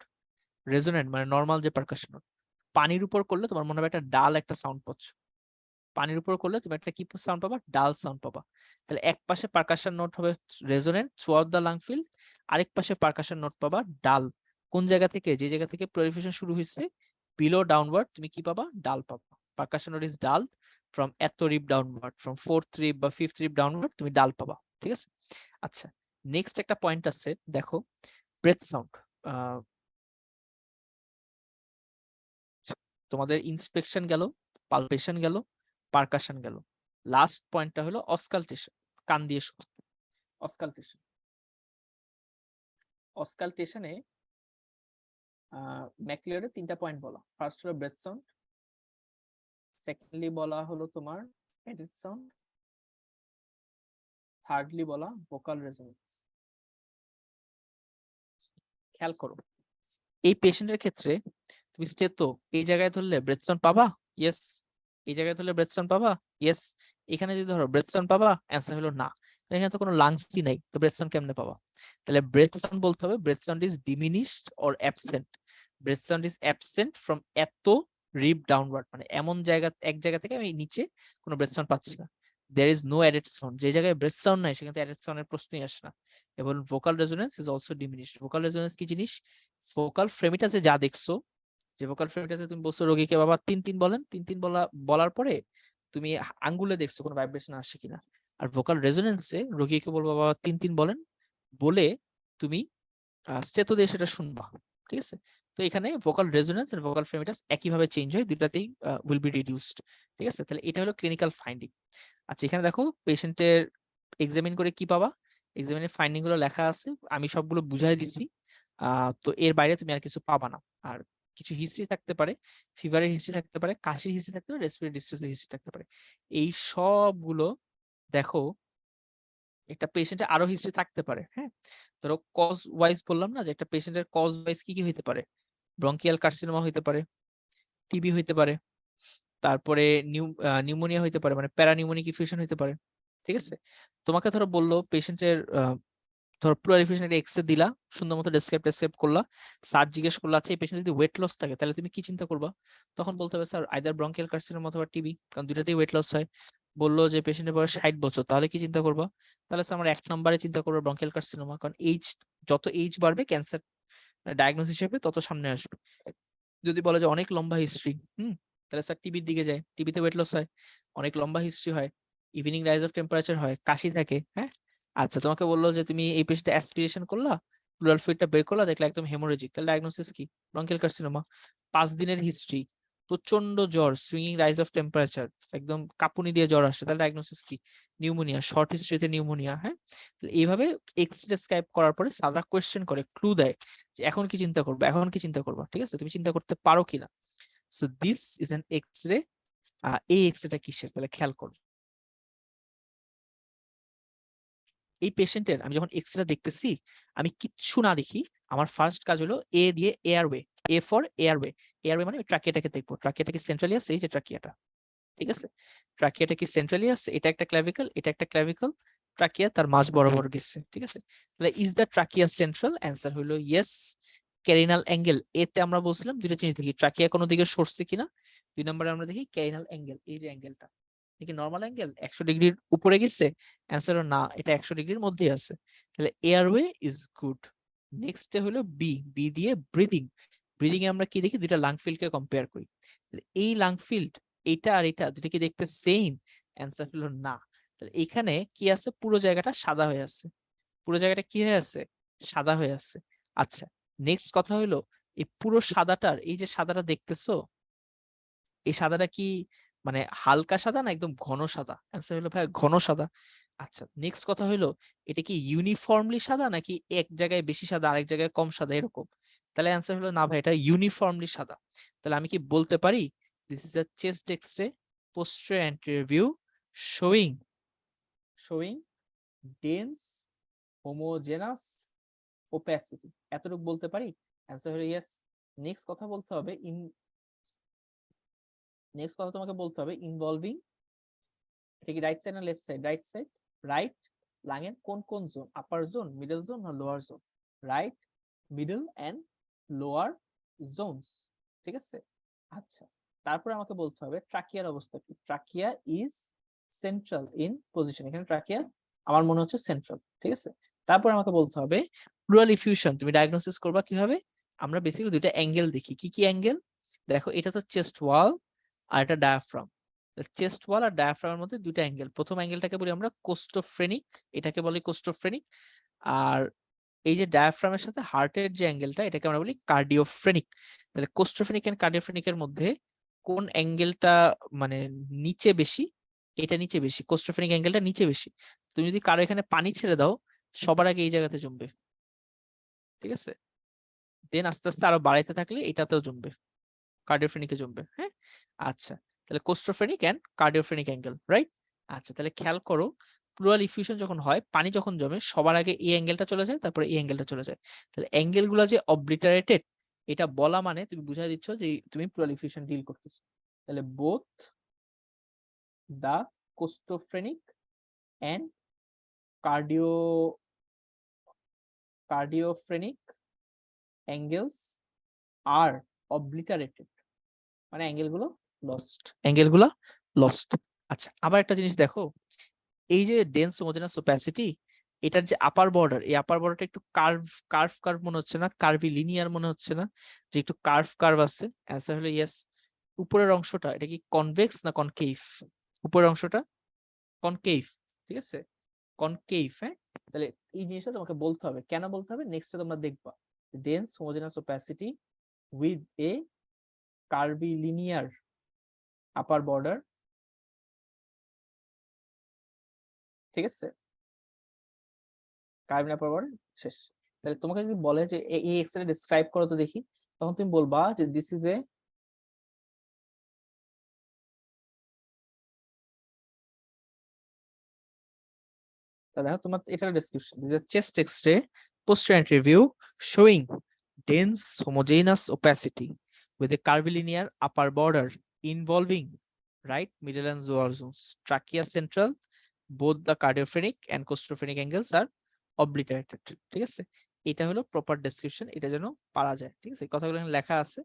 রেজোনেন্ট মানে নর্মাল যে পারকাশন নোট। পানির উপর করলে তোমার মনে হবে একটা ডাল একটা সাউন্ড পাচ্ছ, পানির উপর করলে তুমি একটা কি সাউন্ড পাবা, ডাল সাউন্ড পাবা। তাহলে এক পাশে পারকাশন নোট হবে resonant through out the lung field, আরেক পাশে পারকাশন নোট পাবা ডাল। কোন জায়গা থেকে, যে জায়গা থেকে প্লোরিফিকেশন শুরু হয়েছে বিলো ডাউনওয়ার্ড তুমি কি পাবা, ডাল পাবা। পারকাশন নোট ইজ ডাল from eighth rib downward, from fourth রিপ বা ফিফথ রিপ ডাউনওয়ার্ড তুমি ডাল পাবা, ঠিক আছে? আচ্ছা, নেক্সট একটা পয়েন্ট আছে দেখো, ব্রেথ সাউন্ড। তোমাদের ইন্সপেকশন গেল, পালপেশন গেল, পারকাশন গেল, লাস্ট পয়েন্টটা হলো অসকালটেশন, কান দিয়ে শোনা। অসকালটেশন, অসকালটেশনে ম্যাকলিওরের 3টা পয়েন্ট বলা। ফার্স্ট হলো ব্রেথ সাউন্ড, সেকেন্ডলি বলা হলো তোমার এডিট সাউন্ড, থার্ডলি বলা ভোকাল রেজোনেন্স। খেয়াল করো এই পেশেন্টের ক্ষেত্রে তুমি স্টেতো এই জায়গায় ধরলে ব্রেথ সাউন্ড পাবা, ইয়েস। এই জায়গায় ধরলে ব্রেথ সাউন্ড পাবা, ইয়েস। এখানে যদি ধরো ব্রেথ সাউন্ড পাবা, অ্যান্সার হলো না। এখানে তো কোনো লাংসই নাই, তো ব্রেথ সাউন্ড কেমনে পাবা? তাহলে ব্রেথ সাউন্ড বলতে হবে breath sound is diminished or absent, breath sound is absent from eighth rib downward, মানে এমন জায়গা, এক জায়গা থেকে আমি নিচে কোনো ব্রেথ সাউন্ড পাচ্ছি না। There is no added sound, যে জায়গায় ব্রেথ সাউন্ড নাই সেখানে অ্যাডেড সাউন্ডের প্রশ্নই আসে না। এবং vocal resonance is also diminished. Vocal resonance কি জিনিস? ভোকাল ফ্রেমিটাসে যা দেখছো, যে ভোকাল ফ্রেমিটাসে তুমি বলছো রোগীকে বাবা 3 3 বলেন, 3 3 বলার পরে তুমি আঙ্গুলে দেখছো কোনো ভাইব্রেশন আসে কিনা। আর ভোকাল রেজোনেন্সে রোগীকে বলবো বাবা 3 3 বলেন, বলে তুমি স্টেতো দিয়ে সেটা শুনবা, ঠিক আছে? তো এখানে ভোকাল রেজোনেন্স আর ভোকাল ফ্রেমিটাস একইভাবে চেঞ্জ হয়, দুটাতেই উইল বি রিডিউসড, ঠিক আছে? তাহলে এটা হলো ক্লিনিক্যাল ফাইন্ডিং। আচ্ছা, এখানে দেখো পেশেন্টের এক্সামিন করে কি পাবা, এক্সামিনের ফাইন্ডিং গুলো লেখা আছে, আমি সবগুলো বুঝাই দিছি। তো এর বাইরে তুমি আর কিছু পাবা না। আর কিছু হিস্ট্রি থাকতে পারে, ফিভারের হিস্ট্রি থাকতে পারে, কাশির হিস্ট্রি থাকতে পারে, রেসপিরেটরি ডিস্ট্রেসের হিস্ট্রি থাকতে পারে। এই সবগুলো দেখো একটা পেশেন্টের আরো হিস্ট্রি থাকতে পারে, হ্যাঁ? ধরো কজ ওয়াইজ বললাম না যে একটা পেশেন্টের কজ ওয়াইজ কি কি হইতে পারে, ব্রঙ্কিয়াল কার্সিনোমা হইতে পারে, টিবি হইতে পারে, তারপরে নিউমোনিয়া হইতে পারে, মানে প্যারানিউমোনিক ইনফিউশন হইতে পারে, ঠিক আছে? তোমাকে ধরো বললো পেশেন্টের ধরো প্লোরিফিকেশন একটা এক্সরে দিলা, সুন্দর মতো ডেসক্রাইব করলা, স্যার জিজ্ঞেস করলো আচ্ছা এই পেশেন্ট যদি ওয়েট লস থাকে তাহলে তুমি কি চিন্তা করবা? তখন বলতে হবে স্যার আইদার ব্রঙ্কিয়াল কার্সিনোমা অথবা টিবি, কারণ দুইটাতেই ওয়েট লস হয়। বললো যে পেশেন্টের বয়স 60 বছর, তাহলে কি চিন্তা করবা? তাহলে স্যার আমরা 1 নম্বরে চিন্তা করবো ব্রঙ্কিয়াল কার্সিনোমা, কারণ যত এইজ বাড়বে ক্যান্সার ডায়াগনোস হিসেবে তত সামনে আসবে। যদি বলে যে অনেক লম্বা হিস্ট্রি, তাহলে স্যার টিবির দিকে যায়, টিবিতে ওয়েট লস হয়, অনেক লম্বা হিস্ট্রি হয়, ইভিনিং রাইজ অফ টেম্পারেচার হয়, কাশি থাকে, হ্যাঁ। আচ্ছা, তোমাকে বললো যে তুমি এই পেশেন্টে অ্যাসপিরেশন করলা, প্লুরাল ফ্লুইডটা বের করলা, দেখলে একদম হেমোরেজিক, তাহলে ডায়াগনোসিস কি? Bronchial carcinoma. 5 দিনের হিস্ট্রি, প্রচন্ড জ্বর, সুইংিং রাইজ অফ টেম্পারেচার, একদম কাঁপুনি দিয়ে জ্বর আসে, তাহলে ডায়াগনোসিস কি? নিউমোনিয়া। শর্ট হিস্ট্রিতে নিউমোনিয়া, হ্যাঁ। এইভাবে এক্স-রে স্ক্যান করার পরে স্যাররা কোয়েশ্চেন করে, ক্লু দেয় যে এখন কি চিন্তা করবো, এখন কি চিন্তা করবো, ঠিক আছে, তুমি চিন্তা করতে পারো কিনা। So this is an X-ray. এই এক্স-রেটা কিসের, তাহলে খেয়াল করো। এই পেশেন্টের আমি যখন এক্স-রে দেখতেছি, আমি কিচ্ছু না দেখি, আমার ফার্স্ট কাজ হলো এ দিয়ে airway, A for airway. Airway মানে ট্রাকিয়াটাকে দেখবো, ট্রাকিয়াটা কি সেন্ট্রালি আছে, এই যে ট্রাকিয়াটা, ঠিক আছে, ট্রাকিয়াটা কি সেন্ট্রালি আছে, এটা একটা ক্লাভিকল, এটা একটা ক্লাভিকল, ট্রাকিয়া তার মাঝ বরাবর গেছে, ঠিক আছে। তাহলে is the trachea central? Answer হলো ইয়েস। ক্যারিনাল অ্যাঙ্গেল, এতে আমরা বলছিলাম দুটো জিনিস দেখি, ট্রাকিয়া কোনো দিকে সরছে কিনা। 2 নম্বরে আমরা দেখি ক্যারিনাল অ্যাঙ্গেল, এই যে অ্যাঙ্গেলটা, কি নরমাল অ্যাঙ্গেল 100 ডিগ্রির উপরে গেছে? অ্যান্সার হলো না, এটা 100 ডিগ্রির মধ্যেই আছে। তাহলে এয়ারওয়ে ইজ গুড। নেক্সট হলো বি, বি দিয়ে ব্রিদিং। ব্রিদিং এ আমরা কি দেখি, দুইটা লাং ফিল্ড কে কম্পেয়ার করি। এই লাং ফিল্ড, এটা আর এটা দুটো কি দেখতে সেম? অ্যান্সার হলো না। তাহলে এখানে কি আছে, পুরো জায়গাটা সাদা হয়ে আছে, পুরো জায়গাটা কি হয়ে আছে, সাদা হয়ে আছে। আচ্ছা, নেক্সট কথা হলো, এই পুরো সাদাটার, এই যে সাদাটা দেখতেছো, এই সাদাটা কি মানে হালকা সাদা না একদম ঘন সাদা? অ্যান্সার হলো ভাই ঘন সাদা। আচ্ছা, নেক্সট কথা হলো, এটা কি ইউনিফর্মলি সাদা নাকি এক জায়গায় বেশি সাদা আরেক জায়গায় কম সাদা এরকম? তাহলে অ্যান্সার হলো না ভাই, এটা ইউনিফর্মলি সাদা। তাহলে আমি কি বলতে পারি, this is a chest X-ray posterior anterior view showing dense homogeneous opacity, এতটুকু বলতে পারি? অ্যান্সার হলো ইয়েস। নেক্সট কথা বলতে হবে নেক্সট কথা তোমাকে বলতে হবে ইনভলভিং, এটা কি রাইট সাইড না left side? Right side. Right লাংয়ের কোন কোন জোন, আপার জোন, মিডল জোন না lower zone? Right, middle and lower zones, ঠিক আছে। আচ্ছা, তারপরে আমাকে বলতে হবে ট্রাকিয়ার অবস্থা কি। Trachea is central in position, এখানে ট্রাকিয়া আমার মনে হচ্ছে সেন্ট্রাল, ঠিক আছে। তারপরে আমাকে বলতে হবে প্লুরাল ইফিউশন তুমি ডায়াগনোসিস করবা কিভাবে? আমরা বেসিক্যালি দুইটা অ্যাঙ্গেল দেখি, কি কি অ্যাঙ্গেল দেখো, এটা তো চেস্ট ওয়াল আর এটা ডায়াফ্রাম। চেস্ট ওয়াল আর ডায়াফ্রামের মধ্যে দুইটা অ্যাঙ্গেল, প্রথম অ্যাঙ্গেলটাকে বলি আমরা কোস্টোফ্রেনিক, এটাকে বলি কোস্টোফ্রেনিক। আর এই যে ডায়াফ্রামের সাথে হার্টের যে অ্যাঙ্গেলটা, এটাকে আমরা বলি কার্ডিওফ্রেনিক। তাহলে কোস্টোফ্রেনিক এন্ড কার্ডিওফ্রেনিকের মধ্যে কোন অ্যাঙ্গেলটা মানে নিচে বেশি? এটা নিচে বেশি, কোস্টোফ্রেনিক অ্যাঙ্গেলটা নিচে বেশি। তুমি যদি কারো এখানে পানি ছেড়ে দাও, সবার আগে এই জায়গাতে জমবে, ঠিক আছে। দেন আস্তে আস্তে আরো বাড়াইতে থাকলে এটাতেও জমবে, কার্ডিওফ্রেনিকে জমবে, হ্যাঁ। আচ্ছা, তাহলে কোস্টোফ্রেনিক এন্ড কার্ডিওফ্রেনিক অ্যাঙ্গেল, রাইট। আচ্ছা, তাহলে খেয়াল করো, প্লুরাল ইফিউশন যখন হয়, পানি যখন জমে, সবার আগে এই অ্যাঙ্গেলটা চলে যায়, তারপরে এই অ্যাঙ্গেলটা চলে যায়। তাহলে অ্যাঙ্গেল গুলো যে অবলিটারেটেড, এটা বলা মানে তুমি বুঝাই দিচ্ছ যে তুমি প্লুরাল ইফিউশন ডিল করতেছো। তাহলে both the costophrenic and cardio cardiophrenic angles are obliterated, মানে অ্যাঙ্গেল গুলো লস্ট, অ্যাঙ্গেল গুলো লস্ট। আচ্ছা, আবার একটা জিনিস দেখো, এই যে ডেন্স হোমোজেনাস ওপ্যাসিটি, এটার যে আপার বর্ডার, এই আপার বর্ডারটা একটু কার্ভ কার্ভ কার্ভ মনে হচ্ছে না? কার্ভি লিনিয়ার মনে হচ্ছে না? যে একটু কার্ভ কার্ভ আছে? অ্যান্সার হলো ইয়েস। উপরের অংশটা এটা কি কনভেক্স না কনকেভ? উপরের অংশটা কনকেভ, ঠিক আছে, কনকেভ, হ্যাঁ। তাহলে এই জিনিসটা তোমাকে বলতে হবে, কেন বলতে হবে নেক্সটে তোমরা দেখবা, dense homogeneous opacity with a curvilinear upper border, ঠিক আছে, কার্ভি আপার বর্ডার, শেষ। তাহলে তোমাকে যদি বলে যে এই এক্স-রে ডেসক্রাইব করো তো দেখি, তখন তুমি বলবা যে দিস ইজ এ দেখো তোমার এটার description, this is chest X-ray posterior anterior view showing dense homogeneous opacity with a curvilinear upper border involving right, middle and lower zones, trachea central, both the cardiophrenic and costophenic angles are obliterated, ঠিক আছে। এটা হলো প্রপার ডেসক্রিপশন, এটা যেন পারা যায়, ঠিক আছে। এই কথাগুলো এখানে লেখা আছে,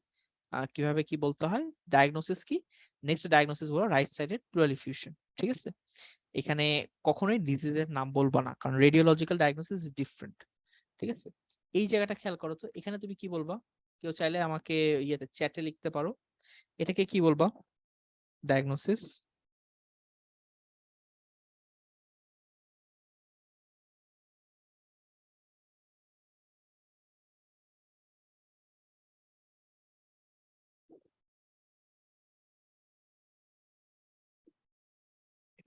কিভাবে কি বলতে হয়, ডায়াগনোসিস কি। নেক্সট ডায়াগনোসিস হলো রাইট সাইডেড প্লুরাল ইফিউশন, ঠিক আছে। এখানে কখনোই ডিজিজের নাম বলবো না, কারণ রেডিওলজিক্যাল ডায়াগনোসিস ইজ ডিফারেন্ট, ঠিক আছে। এই জায়গাটা খেয়াল করো তো, এখানে তুমি কি বলবা? কেউ চাইলে আমাকে ইয়েতে চ্যাটে লিখতে পারো, এটাকে কি বলবা? ডায়াগনোসিস।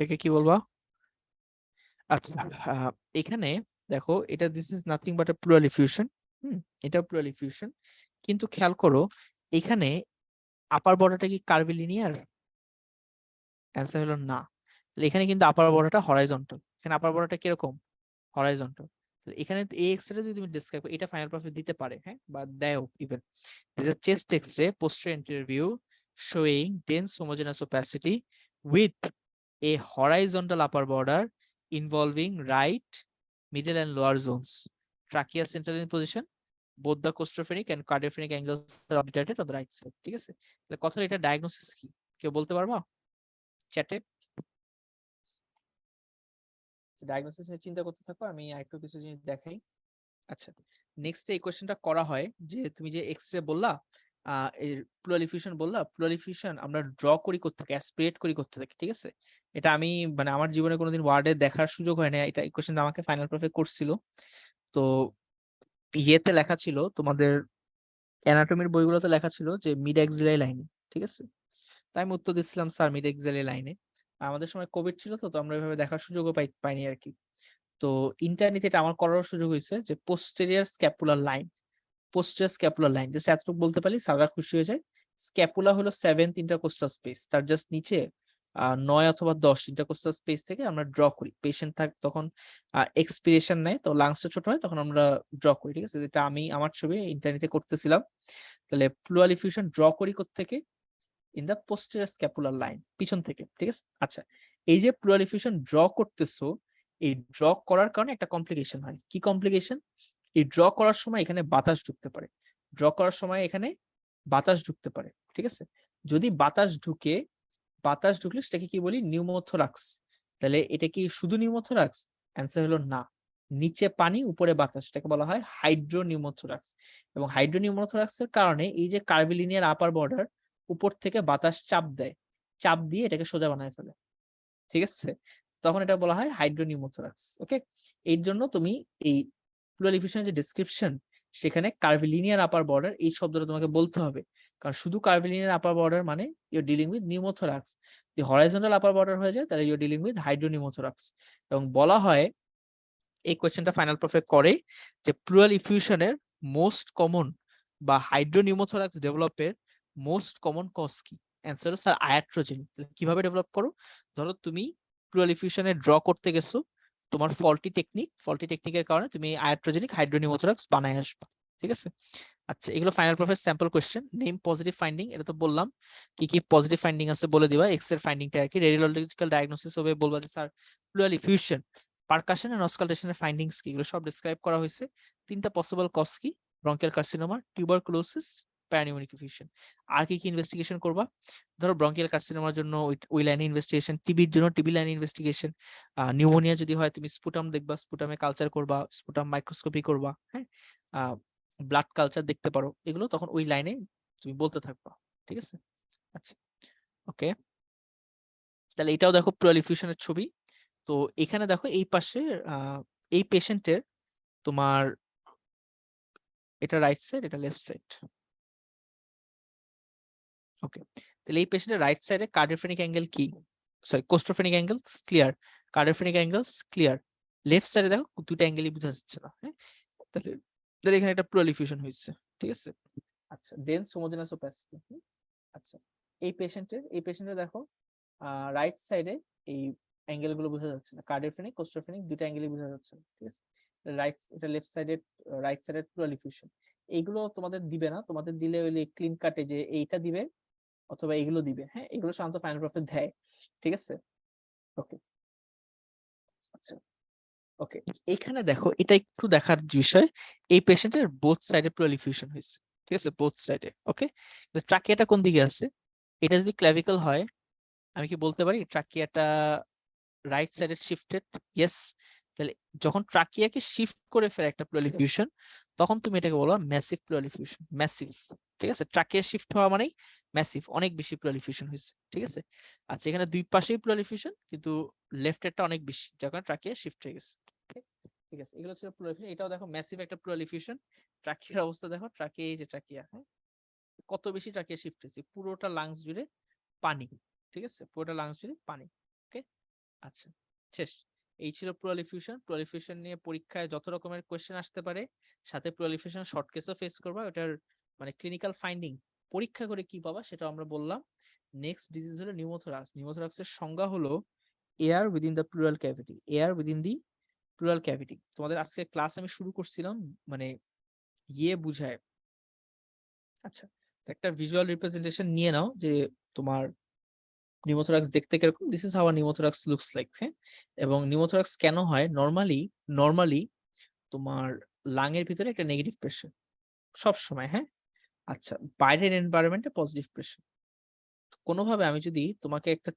এটাকে কি বলবা? আচ্ছা, এখানে দেখো, এটা this is nothing but a pleural effusion. এটা প্লুরাল ইফিউশন, কিন্তু খেয়াল করো এখানে আপার বর্ডারটা কি কার্ভিলিনিয়ার? অ্যান্সার হলো না। তাহলে এখানে কিন্তু আপার বর্ডারটা হরাইজন্টাল। এখানে আপার বর্ডারটা কিরকম? হরাইজন্টাল। এখানে এই এক্সরে যদি তুমি ডিসক্রাইব করো, এটা ফাইনাল প্রফিট দিতে পারে, হ্যাঁ, বা দেয়ও even. Is a chest X-ray posterior interview showing dense homogeneous opacity with a horizontal upper border involving right, middle, and lower zones. Trachea central in position. Both the costophrenic and cardiophrenic angles are obturated on the right side. ঠিক আছে? তাহলে কথা, এটা ডায়াগনোসিস কি? কেউ বলতে পারবা চ্যাটে? ডায়াগনোসিস নিয়ে চিন্তা করতে থাকো, আমি আরেকটু কিছু জিনিস দেখাই। আচ্ছা, নেক্সট এই কোশ্চেনটা করা হয় যে তুমি যে এক্সরে বললা, এর প্লুরাল ইফিউশন বললা, প্লুরাল ইফিউশন আমরা ড্র করি করতে থাকি, অ্যাসপিরেট করি করতে থাকি, ঠিক আছে? এটা আমি মানে আমার জীবনে কোনোদিন ওয়ার্ডে দেখার সুযোগ হয় না, এটা এই কোশ্চেনটা আমাকে ফাইনাল প্রফে করছিল। তো ইয়েতে লেখা ছিল, তোমাদের অ্যানাটমির বইগুলোতে লেখা ছিল যে মিড এক্সিলারি লাইনে, ঠিক আছে? তাই আমি উত্তর দিচ্ছিলাম স্যার মিড এক্সিলারি লাইনে। আমাদের সময় কোভিড ছিল, তো আমরা এভাবে দেখার সুযোগও পাইনি আর কি। তো ইন্টারনেটে এটা আমার করার সুযোগ হয়েছে যে posterior scapular line, posterior scapular line, just এতটুকু বলতে পারলে স্যাররা খুশি হয়ে যায়। স্ক্যাপুলা হলো 7th ইন্টারকোস্টাল স্পেস, তার জাস্ট নিচে 9 অথবা 10 ইন্টারকোস্টাল স্পেস থেকে আমরা ড্র করি। পেশেন্ট তখন এক্সপিরেশন নেয়, তো লাংসটা ছোট হয়, তখন আমরা ড্র করি, ঠিক আছে? যেটা আমি আমার ছবি ইন্টারনেটে করতেছিলাম। তাহলে প্লুরাল ইফিউশন ড্র করি থেকে in the posterior scapular line, পিছন থেকে, ঠিক আছে? আচ্ছা, এই যে প্লুরাল ইফিউশন ড্র করতেছো, এই ড্র করার কারণে একটা কমপ্লিকেশন হয়। কি কমপ্লিকেশন? এই ড্র করার সময় এখানে বাতাস ঢুকতে পারে, ড্র করার সময় এখানে বাতাস ঢুকতে পারে, ঠিক আছে? যদি বাতাস ঢুকলে সেটাকে কি বলি? নিউমোথোরাক্স। তাহলে এটা কি শুধু নিউমোথোরাক্স? অ্যান্সার হলো না। নিচে পানি উপরে বাতাস, এটাকে বলা হয় হাইড্রোনিউমোথোরাক্স। এবং হাইড্রোনিউমোথোরাক্স এর কারণে এই যে কার্ভিলিনিয়ার আপার বর্ডার, উপর থেকে বাতাস চাপ দেয়, চাপ দিয়ে এটাকে সোজা বানায় ফেলে, ঠিক আছে? তখন এটা বলা হয় হাইড্রোনিউমোথোরাক্স। ওকে, এর জন্য তুমি এই প্লুরাল ইফিউশনের যে ডেসক্রিপশন, সেখানে কার্ভিলিনিয়ার আপার বর্ডার এই শব্দটা তোমাকে বলতে হবে, কারণ শুধু কার্ভিলিনিয়ার আপার বর্ডার মানে ইউ ডিলিং উইথ নিউমোথোরাক্স। যদি হরাইজন্টাল আপার বর্ডার হয়ে যায়, তাহলে ইউ ডিলিং উইথ হাইড্রোনিউমোথোরাক্স। এবং বলা হয়, এই কোয়েশ্চেনটা ফাইনাল প্রফে করে, যে প্লুরাল ইফিউশনের মোস্ট কমন বা হাইড্রোনিউমোথোরাক্স ডেভেলপের মোস্ট কমন কজ কি? Answer sir iatrogenic. কিভাবে ডেভেলপ করো? ধরো তুমি প্লুরাল ইফিউশনে ড্র করতে গেছো, তোমার ফল্টি টেকনিকের কারণে তুমি আয়াট্রোজেনিক হাইড্রোনিউমোথোরাক্স বানায় আসবা, ঠিক আছে? আচ্ছা, এগুলো ফাইনাল প্রফের sample question. Name positive finding, এটা তো বললাম, কি কি পজিটিভ ফাইন্ডিং আছে বলে দিবা। এক্স এর ফাইন্ডিংটা আর কি, রেডিওলজিক্যাল ডায়াগনোসিস হবে, বলবা যে sir pleural effusion, percussion and অস্কালটেশনের ফাইন্ডিংস কি, এগুলো সব ডিসক্রাইব করা হয়েছে। 3টা পসিবল কজ কি? Bronchial carcinoma, tuberculosis, parapneumonic infection. আর কি কি ইনভেস্টিগেশন করবা? ধরো ব্রঙ্কিয়াল কার্সিনোমার জন্য ওই লাইনে ইনভেস্টিগেশন, টিবির জন্য টিবি লাইনে ইনভেস্টিগেশন, নিউমোনিয়া যদি হয় তুমি স্পুটাম দেখবা, স্পুটামে কালচার করবা, স্পুটাম মাইক্রোস্কোপি করবা, হ্যাঁ, ব্লাড কালচার দেখতে পারো, এগুলো তখন ওই লাইনে তুমি বলতে থাকবা, ঠিক আছে? আচ্ছা, ওকে, তাহলে এটাও দেখো প্লুরাল ইফিউশনের ছবি। তো এখানে দেখো এই পাশে এই পেশেন্টের, তোমার এটা রাইট সাইড, এটা লেফট সাইড। ওকে, তাহলে এই পেশেন্টের রাইট সাইডে কার্ডিওফ্রেনিক অ্যাঙ্গেল কি? Sorry, costophrenic angles clear, cardiophrenic angles clear. Left সাইডে দেখো দুটো অ্যাঙ্গেলই বোঝা যাচ্ছে না, হ্যাঁ? তাহলে তাহলে এখানে একটা প্লুরাল ইফিউশন হয়েছে, ঠিক আছে? আচ্ছা, ডেন্স হোমোজেনাস ওপাসিটি। আচ্ছা, এই পেশেন্টের দেখো রাইট সাইডে এই অ্যাঙ্গেল গুলো বোঝা যাচ্ছে না, কার্ডিওফ্রেনিক কোস্টোফ্রেনিক দুটো অ্যাঙ্গেলই বোঝা যাচ্ছে না, ঠিক আছে? এটা লেফট সাইডের, রাইট সাইডের প্লুরাল ইফিউশন। এইগুলো তোমাদের দিবে না, তোমাদের দিলে ওই ক্লিন কাটে যে এইটা দিবে অথবা এইগুলো দিবে, হ্যাঁ, এগুলো সাধারণত ফাইনাল প্রফেট দেয়, ঠিক আছে? ওকে, আচ্ছা, ওকে, এখানে দেখো এটা একটু দেখার বিষয়, এই পেশেন্টের বোথ সাইডে প্লুরাল ইফিউশন হয়েছে, ঠিক আছে? বোথ সাইডে। ওকে, ট্রাকিয়াটা কোন দিকে আছে? এটা যদি ক্ল্যাভিকল হয়, আমি কি বলতে পারি ট্রাকিয়াটা রাইট সাইডে শিফটেড? ইয়েস। তাহলে যখন ট্রাকিয়াকে শিফট করে ফেলে একটা প্লুরাল ইফিউশন, তখন তুমি এটাকে বলো ম্যাসিভ প্লুরাল ডিফিউশন, ম্যাসিভ। ঠিক আছে, ট্রাকিয়া শিফট হওয়া মানেই ম্যাসিভ, অনেক বেশি প্লুরাল ডিফিউশন হয়েছে। ঠিক আছে, আচ্ছা এখানে দুই পাশেই প্লুরাল ডিফিউশন, কিন্তু লেফটেরটা অনেক বেশি, যার কারণে ট্রাকিয়া শিফট হয়ে গেছে। ঠিক আছে, এগুলো ছিল প্লুরাল ডিফিউশন। এটাও দেখো ম্যাসিভ একটা প্লুরাল ডিফিউশন। ট্রাকিয়ার অবস্থা দেখো, ট্রাকিয়া, এই যে ট্রাকিয়া, হ্যাঁ, কত বেশি ট্রাকিয়া শিফট হয়েছে, পুরোটা লাংস জুড়ে পানি। ঠিক আছে, পুরোটা লাংস জুড়ে পানি। ওকে, আচ্ছা, শেষ। এই ছিল প্লুরাল ডিফিউশন। প্লুরাল ডিফিউশন নিয়ে পরীক্ষায় যত রকমের কোশ্চেন আসতে পারে, সাথে প্লুরাল ডিফিউশন শর্ট কেসও ফেস করবা। ওটার মানে ক্লিনিক্যাল ফাইন্ডিং পরীক্ষা করে কি পাবা সেটা আমরা বললাম। নেক্সট ডিজিজ হলো নিউমোথোরাক্স। নিউমোথোরাক্সের সংজ্ঞা হলো air within the pleural cavity, air within the pleural cavity. তোমাদের আজকে ক্লাস আমি শুরু করছিলাম মানে বুঝায়। আচ্ছা, তো একটা ভিজুয়াল রিপ্রেজেন্টেশন নিয়ে নাও যে তোমার নিউমোথোরাক্স দেখতে কিরকম। This is how a pneumothorax looks like. হ্যাঁ, এবং নিউমোথোরাক্স কেন হয়? নরমালি তোমার লাং এর ভিতরে একটা নেগেটিভ প্রেশার সব সময়। হ্যাঁ, আচ্ছা, বাইরের এনভায়রনমেন্টে পজিটিভ প্রেশার। কোনোভাবে আমি যদি তোমাকে একটা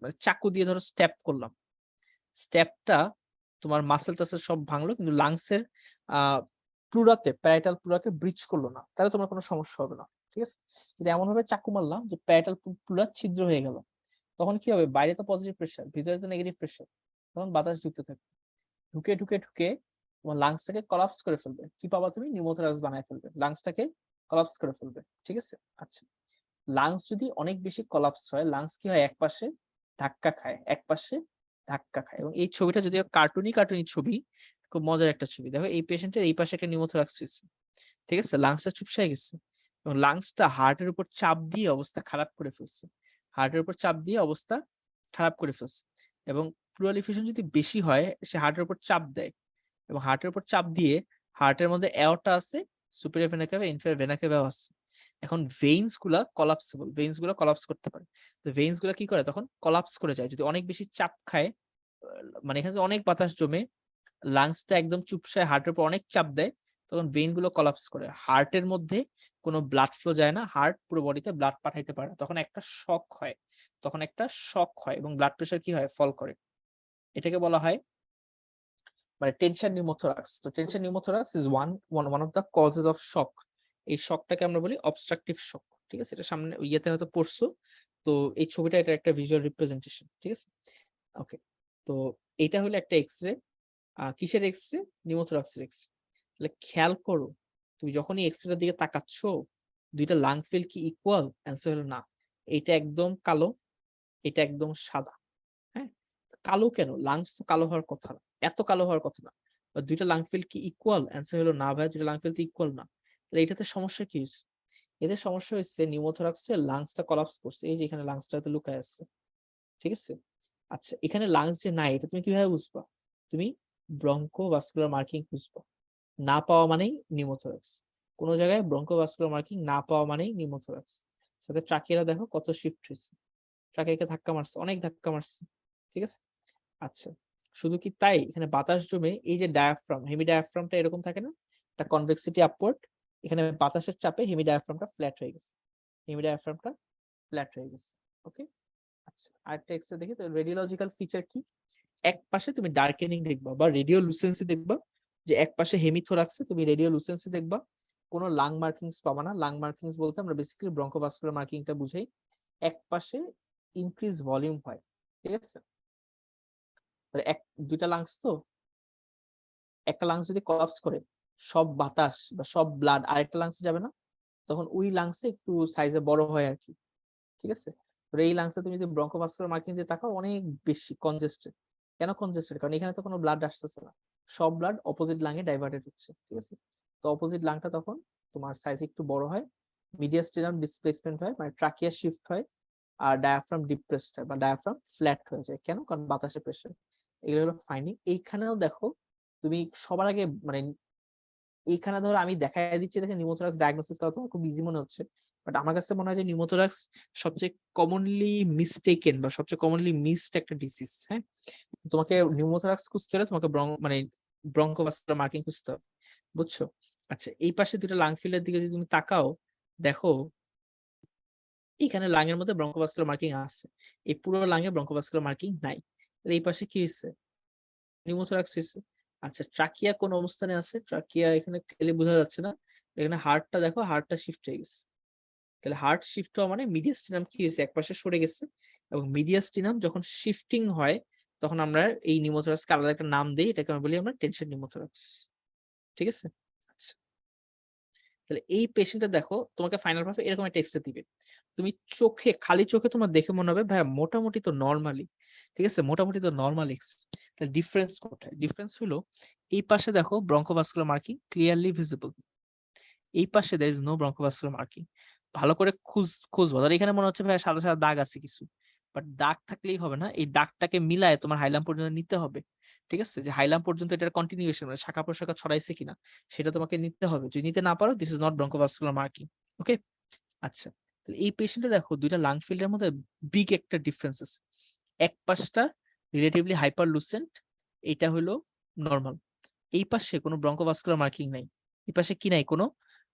মানে চাকু দিয়ে ধরো স্ট্যাপ করলাম, স্ট্যাপটা তোমার মাসেল টাসেল সব ভাঙলো, কিন্তু লাংসের প্যারাইটাল প্লুরাকে ব্রিচ করলো না, তাহলে তোমার কোনো সমস্যা হবে না। ঠিক আছে, কিন্তু এমন ভাবে চাকু মারলাম যে প্যারাইটাল প্লুরা ছিদ্র হয়ে গেল, তখন কি হবে? বাইরে তো পজিটিভ প্রেশার, ভিতরে তো নেগেটিভ প্রেশার, তখন বাতাস ঢুকতে থাকবে, ঢুকে ঢুকে ঢুকে তোমার লাংসটাকে কলাপস করে ফেলবে। কি পাবা তুমি? নিউমোথোরাক্স বানায় ফেলবে, লাংসটাকে কলাপস করে ফেলবে। ঠিক আছে, আচ্ছা, লাংস যদি অনেক বেশি কলাপস হয়, লাংস কি হয়? একপাশে ধাক্কা খায়, একপাশে ধাক্কা খায়। এবং এই ছবিটা যদি কার্টুনি ছবি, খুব মজার একটা ছবি। দেখো এই পেশেন্টের এই পাশে একটা নিউমোথোরাক্স হয়েছে, ঠিক আছে, লাংসটা চুপসায় গেছে, এবং লাংসটা হার্টের উপর চাপ দিয়ে অবস্থা খারাপ করে ফেলছে, হার্টের উপর চাপ দিয়ে অবস্থা খারাপ করে ফেলছে। এবং প্লুরাল ডিফিউশন যদি বেশি হয়, সে হার্টের উপর চাপ দেয়, এবং হার্টের উপর চাপ দিয়ে হার্টের মধ্যে এওরটা আছে, সুপিরিয়র ভেনা ক্যাভা, ইনফেরিয়র ভেনা ক্যাভা আছে। এখন ভেইনস গুলা কলাপসেবল, ভেইনস গুলা কলাপস করতে পারে। তো ভেইনস গুলা কি করে? তখন কলাপস করে যায় যদি অনেক বেশি চাপ খায়। মানে এখানে অনেক বাতাস জমে, লাংসটা একদম চুপসায়, হার্টের উপর অনেক চাপ দেয়, তখন ভেইন গুলো কলাপস করে, হার্টের মধ্যে কোনো ব্লাড ফ্লো যায় না, হার্ট পুরো বডিতে ব্লাড পাঠাইতে পারে না, তখন একটা শক হয়, এবং ব্লাড প্রেশার কি হয়? ফল করে। এটাকে বলা হয় মানে টেনশন নিউমোথোরাক্স। তো tension pneumothorax is one of the causes of শক। এই শকটাকে আমরা বলি অবস্ট্রাকটিভ শক। ঠিক আছে, এটা সামনে ইয়েতে হয়তো পড়ছো। তো এই ছবিটা, এটা একটা ভিজুয়াল রিপ্রেজেন্টেশন। ঠিক আছে, ওকে। তো এটা হলো একটা এক্সরে। কিসের এক্সরে? নিউমোথোরাক্সের এক্সরে। তাহলে খেয়াল করো, তুমি যখনই এক্সরের দিকে তাকাচ্ছ, দুইটা লাং ফিল কি ইকুয়াল? অ্যান্সার হলো না। এটা একদম কালো, এটা একদম সাদা। হ্যাঁ, কালো কেন? লাংস তো কালো হওয়ার কথা না, এত কালো হওয়ার কথা না। দুইটা লাং ফিল কি ইকুয়াল? অ্যান্সার হলো না ভাই, দুইটা লাং ফিল তো ইকুয়াল না। তাহলে এটাতে সমস্যা কি হয়েছে? এদের সমস্যা হচ্ছে নিউমোথোরাক্সে লাংসটা কলাপস করছে, এই যে এখানে লাংসটা হয়তো লুকায় আছে। ঠিক আছে, আচ্ছা, এখানে লাংস যে নাই, এটা তুমি কিভাবে বুঝবা? তুমি ব্রঙ্কোভাস্কুলার মার্কিং খুঁজবা, না পাওয়া মানেই নিউমোথোরাক্স। কোন জায়গায় ব্রঙ্কোভাস্কুলার মার্কিং না পাওয়া মানেই নিউমোথোরাক্স। সাথে ট্রাকিয়ারা দেখো কত শিফট হয়েছে, ট্রাকিয়াকে ধাক্কা মারছে, অনেক ধাক্কা মারছে। ঠিক আছে, আচ্ছা, শুধু কি তাই? এখানে বাতাস জমে এই যে ডায়াফ্রাম, হেমি ডায়াফ্রামটা এরকম থাকে না, একটা কনভেক্সিটি আপওয়ার্ড, এখানে বাতাসের চাপে হেমি ডায়াফ্রামটা ফ্ল্যাট হয়ে গেছে, হেমি ডায়াফ্রামটা ফ্ল্যাট হয়ে গেছে। ওকে, আচ্ছা, আরেকটা এক্সরে দেখি তো। রেডিওলজিক্যাল ফিচার কি? এক পাশে তুমি ডার্কেনিং দেখবা বা রেডিওলুসেন্সি দেখবা, যে এক পাশে হেমিথোরাক্সে তুমি রেডিওলুসেন্সি দেখবা, কোনো লাং মার্কিংস পাবা না। লাং মার্কিংস বলতে আমরা বেসিক্যালি ব্রঙ্কোভাস্কুলার মার্কিংটা বুঝাই। এক পাশে ইনক্রিজ ভলিউম হয়। ঠিক আছে, তাহলে দুইটা লাংস তো, একটা লাংস যদি কলাপস করে, সব বাতাস বা সব ব্লাড আরেকটা লাংসে যাবে না, তখন ওই লাংসে একটু সাইজে বড় হয় আর কি। ঠিক আছে, তো এই লাংসে তুমি যদি ব্রঙ্কোভাস্কুলার মার্কিং দিয়ে তাকাও, অনেক বেশি কনজেস্টেড। কেন কনজেস্টেড? কারণ এখানে তো কোনো ব্লাড আসতেছে না, সব ব্লাড অপোজিট লাংয়ে ডাইভার্টেড হচ্ছে। ঠিক আছে, তো অপোজিট লাংটা তখন তোমার সাইজ একটু বড় হয়, মিডিয়াস্টিনাম ডিসপ্লেসমেন্ট হয়, মানে ট্রাকিয়া শিফট হয়, আর ডায়াফ্রাম ডিপ্রেসড হয় বা ডায়াফ্রাম ফ্ল্যাট হয়ে যায়। কেন? কারণ বাতাসের প্রেসার। এগুলো হলো ফাইন্ডিং। এইখানেও দেখো, তুমি সবার আগে মানে এইখানে ধরো আমি দেখাই দিচ্ছি, দেখে নিউমোথোরাক্স ডায়াগনোসিস করা তোমার খুব ইজি মনে হচ্ছে, বাট আমার কাছে মনে হয় যে নিউমোথোরাক্স সবচেয়ে কমনলি মিস্টেকেন বা সবচেয়ে কমনলি মিসড একটা ডিজিজ। হ্যাঁ, তোমাকে নিউমোথোরাক্স খুঁজতে হলে তোমাকে মানে ব্রঙ্কোভাস্কুলার মার্কিং খুঁজতে হবে, বুঝছো? আচ্ছা, এই পাশে দুটো লাং ফিলের দিকে যদি তুমি তাকাও, দেখো এখানে লাং এর মধ্যে ব্রঙ্কোভাস্কুলার মার্কিং আছে, এই পুরো লাং এ ব্রঙ্কোভাস্কুলার মার্কিং নাই। তাহলে এই পাশে কি হয়েছে? নিউমোথোরাক্স হয়েছে। আচ্ছা, ট্রাকিয়া কোন অবস্থানে আছে? ট্রাকিয়া এখানে ক্লিয়ারলি বোঝা যাচ্ছে না। এখানে হার্টটা দেখো, হার্টটা শিফট হয়ে গেছে। তাহলে হার্ট শিফট হওয়া মানে মিডিয়াস্টিনাম কি হয়েছে? একপাশে সরে গেছে এবং মিডিয়াস্টিনাম যখন শিফটিং হয় তখন আমরা এই নিউমোথরাক্সকে আলাদা একটা নাম দেই। এটাকে আমরা বলি আমরা টেনশন নিউমোথরাক্স। ঠিক আছে? আচ্ছা। তাহলে এই পেশেন্টটা দেখো তোমাকে ফাইনাল ভাবে এরকম একটা এক্স-রে দিবে। তুমি চোখে খালি চোখে তোমার দেখে মনে হবে ভাইয়া মোটামুটি তো নরমালি। ঠিক আছে? মোটামুটি তো নরমাল এক্স। তাহলে ডিফারেন্স কোথায়? ডিফারেন্স হলো এই পাশে দেখো ব্রঙ্কোভাস্কুলার মার্কিং ক্লিয়ারলি ভিজিবল। এই পাশে there is no bronchovascular marking. ভালো করে খুঁজবা। ধর এখানে মনে হচ্ছে ভাই সাদা, সাদা দাগ আছে কিছু। বাট দাগ থাকলেই হবে না। এই দাগটাকে মিলায়ে তোমার হাইলাম পর্যন্ত নিতে হবে। ঠিক আছে? যে হাইলাম পর্যন্ত এটার কন্টিনিউয়েশন মানে শাখা-প্রশাখা ছড়াইছে কিনা সেটা তোমাকে নিতে হবে। যদি নিতে না পারো, this is not bronchovascular marking. ওকে? আচ্ছা। তাহলে এই পেশেন্টে দেখো ২ টা লাং ফিল্ড এর মধ্যে বিগ একটা ডিফারেন্স আছে। এক পাশটা রিলেটিভলি হাইপারলুসেন্ট, এইটা হলো নরমাল। এই পাশে কোনো ব্রঙ্কোভাস্কুলার মার্কিং নাই। এই পাশে কি নাই? কোনো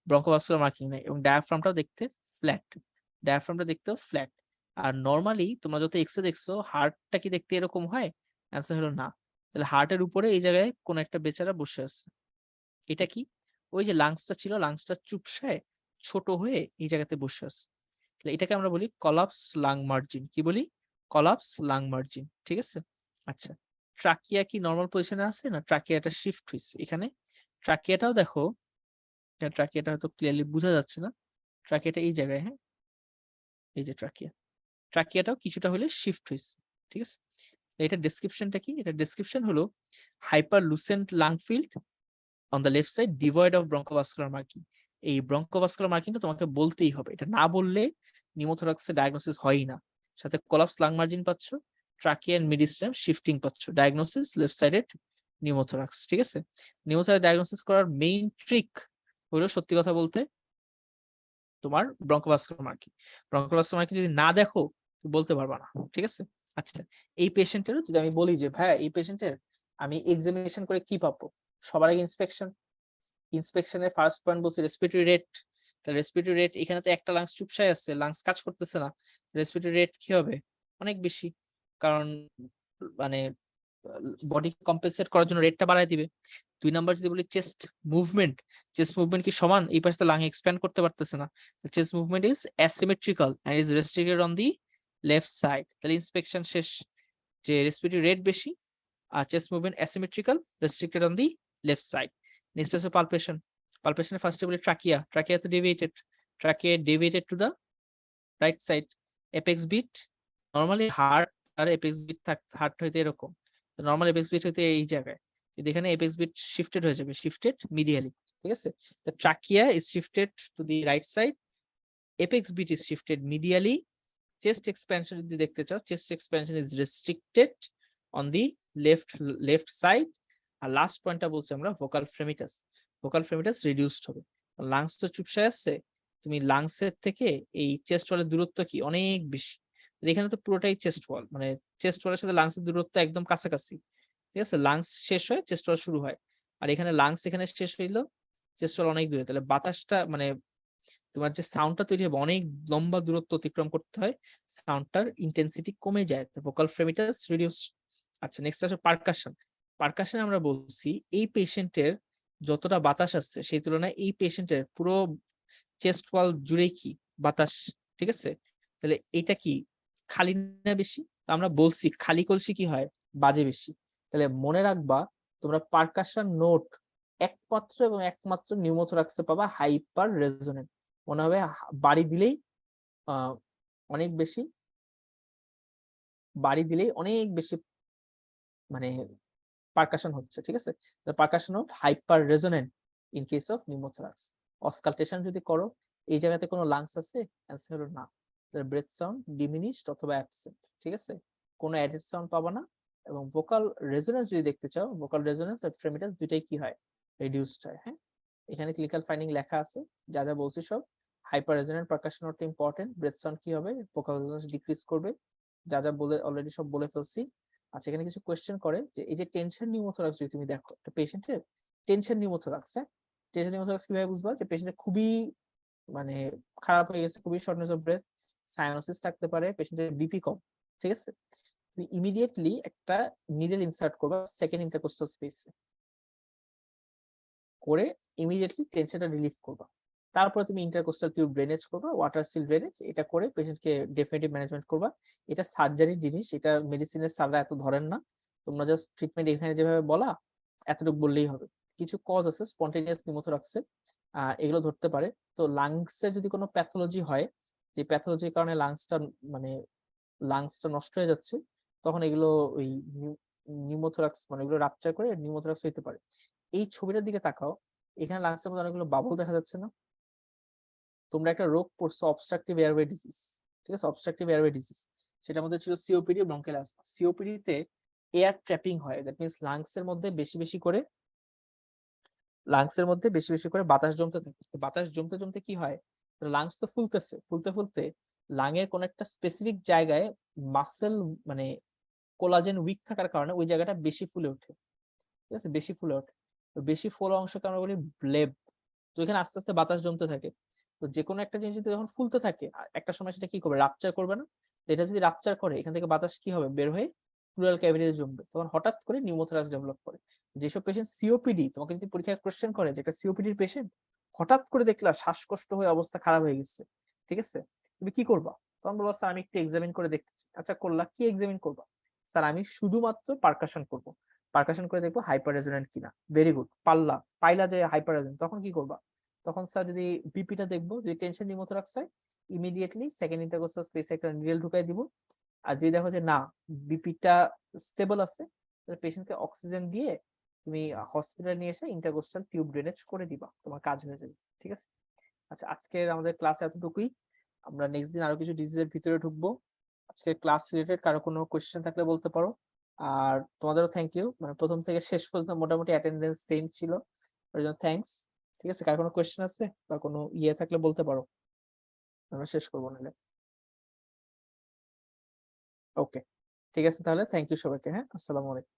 ব্রঙ্কোভাস্কুলার মার্কিং নাই এবং ডায়াফ্রামটাও দেখতে ফ্ল্যাট। ডায়াফ্রামটা দেখতেও ফ্ল্যাট। আর নরমালি তোমরা যত এক্স-রে দেখছো হার্টটা কি দেখতে এরকম হয়? অ্যান্সার হলো না। তাহলে হার্টের উপরে এই জায়গায় কোনো একটা বেচারা বসে আছে। এটা কি? ওই যে লাংসটা ছিল, লাংসটা চুপসায় ছোট হয়ে এই জায়গাতে বসে আছে। তাহলে এটাকে আমরা বলি কলাপস লাং মার্জিন। কি বলি? Collapse lung margin. ঠিক আছে? আচ্ছা। ট্রাকিয়া কি নরমাল পজিশনে আছে? না ট্রাকিয়াটা শিফট হইছে। এখানে ট্রাকিয়াটাও দেখো, ট্রাকিয়াটা হয়তো ক্লিয়ারলি বোঝা যাচ্ছে না। ট্রাকিয়াটা এই জায়গায়, হ্যাঁ? এই যে ট্রাকিয়া। ট্রাকিয়াটাও কিছুটা হলে শিফট হইছে। ঠিক আছে? এটার ডেসক্রিপশনটা কি? এটার ডেসক্রিপশন হলো hyperlucent lung field on the left side devoid of bronchovascular marking. এই ব্রঙ্কোভাস্কুলার মার্কিংটা তোমাকে বলতেই হবে। এটা না বললে নিউমোথোরাক্সের ডায়াগনোসিস হয়ই না। সাথে কোলাপস লাং মার্জিন পাচ্ছ, ট্রাকিয়া এন্ড মিডিস্টাম শিফটিং পাচ্ছ। Diagnosis left sided pneumothorax. ঠিক আছে? নিউমোথোরাক্স ডায়াগনোসিস করার মেইন ট্রিক হলো সত্যি কথা বলতে তোমার ব্রঙ্কোভাস্কুলার মার্কিং। ব্রঙ্কোভাস্কুলার মার্কিং যদি না দেখো তুমি বলতে পারবা না। ঠিক আছে? আচ্ছা, এই পেশেন্টেরও যদি আমি বলি যে ভাইয়া এই পেশেন্টের আমি এক্সামিনেশন করে কি পাবো? সবার আগে ইন্সপেকশন। ইন্সপেকশনের ফার্স্ট পয়েন্ট বলছি রেসপিরেটরি রেট। তাহলে রেসপিরেটরি রেট এখানে তো একটা লাংস চুপসায় আছে, লাংস কাজ করতেছে না। রেসপিরেটরি রেট কি হবে? অনেক বেশি। কারণ মানে বডি কম্পেনসেট করার জন্য রেটটা বাড়ায় দিবে। ২ নাম্বার যদি বলি চেস্ট মুভমেন্ট, চেস্ট মুভমেন্ট কি সমান? এই পাশে তো লাং এক্সপ্যান্ড করতে পারতেছে না। Chest movement is asymmetrical and is restricted on the left side. তাহলে ইন্সপেকশন শেষ। যে রেসপিরেটরি রেট বেশি আর chest movement asymmetrical, restricted on the left side. Next আছে পালপেশন। পালপেশনের ফার্স্টে বলি ট্রাকিয়া। ট্রাকিয়া তো deviated. Trachea deviated to the right side. Apex beat normally heart আর এপেক্স বিট হার্ট হইতে এরকম। নরমাল এপেক্স বিট হইতে এই জায়গায়। কিন্তু এখানে এপেক্স বিট শিফটেড হয়ে যাবে, শিফটেড মিডিয়ালি। ঠিক আছে? তো trachea is shifted to the right side, apex beat is shifted medially. Chest expansion যদি দেখতে চাও, chest expansion is restricted on the left side. আর লাস্ট পয়েন্টটা বলছি আমরা vocal fremitus. Vocal fremitus reduced হবে। লাংস তো চুপসায় আছে, তুমি লাংসের থেকে এই চেস্ট ওয়ালের দূরত্ব কি অনেক বেশি। এখানে তো পুরোটাই চেস্ট ওয়াল, মানে চেস্ট ওয়ালের সাথে লাংসের দূরত্ব একদম কাছাকাছি। ঠিক আছে? লাংস শেষ হয় চেস্ট ওয়াল শুরু হয়। আর এখানে লাংস এখানে শেষ হইলো, চেস্ট ওয়াল অনেক দূরে। তাহলে বাতাসটা মানে তোমার যে সাউন্ডটা তৈরি হবে অনেক লম্বা দূরত্ব অতিক্রম করতে হয়, সাউন্ডটার ইন্টেন্সিটি কমে যায়, ভোকাল ফ্রেমিটাস রিডিউস। আচ্ছা, নেক্সট আসে পারকাশন। পারকাশন আমরা বলছি এই পেশেন্টের যতটা বাতাস আসছে সেই তুলনায় এই পেশেন্টের পুরো চেস্ট ওয়াল জুড়ে কি বাতাস। ঠিক আছে? তাহলে এটা কি খালি না বেশি? আমরা বলছি খালি কলসি কি হয়? বাজে বেশি। তাহলে মনে রাখবা তোমরা পারকাশন নোট একমাত্র এবং একমাত্র নিউমোথোরাক্সে পাবা হাইপার রেজোনেন্ট। মনে হবে বাড়ি দিলেই আহ অনেক বেশি, বাড়ি দিলেই অনেক বেশি মানে পারকাশন হচ্ছে। ঠিক আছে? Percussion note hyper resonant in case of pneumothorax. Auscultation যদি করো এই জায়গাতে কোনো লাংস আছে? অ্যান্সার হলো না। ব্রেথ সাউন্ড ডিমিনিশড অথবা অ্যাবসেন্ট। ঠিক আছে? কোনো অ্যাডেড সাউন্ড পাবা না। এবং ভোকাল রেজোনেন্স যদি দেখতে চাও, ভোকাল রেজোনেন্স আর ফ্রেমিটাস দুইটাই কি হয়? রিডিউসড হয়। হ্যাঁ, এখানে ক্লিনিক্যাল ফাইন্ডিং লেখা আছে, যা যা বলছি সব। Hyper resonant percussion note important. Breath sound কি হবে? ভোকাল রেজোনেন্স ডিক্রিজ করবে। যা যা বলে অলরেডি সব বলে ফেলছি। আচ্ছা, এখানে কিছু কোয়েশ্চেন করে যে এই যে টেনশন নিউমোথোরাক্স যদি তুমি দেখো একটা পেশেন্টের, টেনশন নিউমোথোরাক্স, হ্যাঁ, টেনশন নিউমোথোরাক্স কিভাবে বুঝবা? যে পেশেন্টের খুবই মানে খারাপ হয়ে গেছে, খুবই শর্টনেস অফ ব্রেথ, সাইনোসিস থাকতে পারে, পেশেন্টের বিপি কম। ঠিক আছে? তুমি ইমিডিয়েটলি একটা নিডল ইনসার্ট করবা সেকেন্ড ইন্টারকোস্টাল স্পেসে। করে ইমিডিয়েটলি টেনশনটা রিলিফ করবা। তারপরে তুমি ইন্টারকোস্টাল টিউব ড্রেনেজ করবা, ওয়াটার সিল ড্রেনেজ, এটা করে পেশেন্টকে ডেফিনিটিভ ম্যানেজমেন্ট করবা। এটা সার্জারির জিনিস, এটা মেডিসিনের স্যাররা এত ধরেন না। তোমরা জাস্ট ট্রিটমেন্ট এখানে যেভাবে বলা এতটুকু বললেই হবে। কিছু কজ আছে স্পন্টেনিয়াস নিউমোথোরাক্সের, এগুলো ধরতে পারে। তো লাংসে যদি কোনো প্যাথোলজি হয়, যে প্যাথোলজির কারণে মানে লাংসটা নষ্ট হয়ে যাচ্ছে, তখন এগুলো ওই নিউমোথোরাক্স মানে এগুলো রাপচার করে নিউমোথোরাক্স হইতে পারে। এই ছবিটার দিকে তাকাও, এখানে লাংসের মধ্যে অনেকগুলো বাবল দেখা যাচ্ছে না? তোমরা একটা রোগ পড়ছো অবস্ট্রাকটিভ এয়ারওয়ে ডিজিজ, ঠিক আছে? অবস্ট্রাকটিভ এয়ারওয়ে ডিজিজ, সেটার মধ্যে ছিল সিওপিডি ব্রঙ্কিয়াল অ্যাজমা। সিওপিডি তে এয়ার ট্র্যাপিং হয়, দ্যাট মিন্স লাংসের মধ্যে বেশি বেশি করে বাতাস জমতে থাকে। বাতাস জমতে জমতে কি হয়, লাংস তো ফুলতেছে, ফুলতে ফুলতে লাংয়ের কোন একটা স্পেসিফিক জায়গায় মাসেল মানে কোলাজেন উইক থাকার কারণে ওই জায়গাটা বেশি ফুলে ওঠে, ঠিক আছে? বেশি ফুলে ওঠে। তো বেশি ফোলা অংশকে আমরা বলি ব্লেব। তো এখানে আস্তে আস্তে বাতাস জমতে থাকে। তো যে কোনো একটা জিনিস যদি যখন ফুলতে থাকে একটা সময় সেটা কি করবে, রাপচার করবে না? তো এটা যদি রাপচার করে এখান থেকে বাতাস কি হবে, বের হয়ে প্লুরাল ক্যাভিটিতে জমবে, তখন হঠাৎ করে নিউমোথোরাক্স ডেভেলপ করে। যেসব পেশেন্ট সিওপিডি, তোমাকে যদি পরীক্ষায় কোশ্চেন করে যে একটা সিওপিডির পেশেন্ট হঠাৎ করে দেখলা শ্বাসকষ্ট হয়ে অবস্থা খারাপ হয়ে গেছে, ঠিক আছে, তুমি কি করবা? তখন বলবা স্যার আমি একটু এক্সামিন করে দেখতে চাই। আচ্ছা করলা, কি এক্সামিন করবা? স্যার আমি শুধুমাত্র পারকাশন করবো, পারকাশন করে দেখবো হাইপার রেজোনেন্ট কিনা। ভেরি গুড, পাইলা যে হাইপার রেজোনেন্ট, তখন কি করবা? তখন স্যার যদি বিপিটা দেখবো, যদি টেনশন নিউমোথোরাক্স হয় ইমিডিয়েটলি সেকেন্ড ইন্টারকোস্টাল স্পেসে একটা নিডেল ঢুকাই দিব। আর যদি দেখো যে না, বিপিটা স্টেবল আছে, তাহলে পেশেন্টকে অক্সিজেন দিয়ে তুমি হসপিটালে নিয়ে এসে ইন্টারকোস্টাল টিউব ড্রেনেজ করে দিবা, তোমার কাজ হয়ে যাবে, ঠিক আছে? আচ্ছা, আজকের আমাদের ক্লাস এতটুকুই। আমরা নেক্সট দিন আরো কিছু ডিজিজের ভিতরে ঢুকবো। আজকে ক্লাস রিলেটেড কারো কোনো কোয়েশ্চেন থাকলে বলতে পারো। আর তোমাদেরও থ্যাংক ইউ, মানে প্রথম থেকে শেষ পর্যন্ত মোটামুটি অ্যাটেন্ডেন্স সেম ছিল, ওর জন্য থ্যাঙ্কস। ঠিক আছে, কার কোনো কোয়েশ্চেন আছে বা কোনো ইয়ে থাকলে বলতে পারো, আমরা শেষ করবো নাহলে। ওকে, ঠিক আছে তাহলে, থ্যাংক ইউ সবাইকে। হ্যাঁ, আসসালামু আলাইকুম।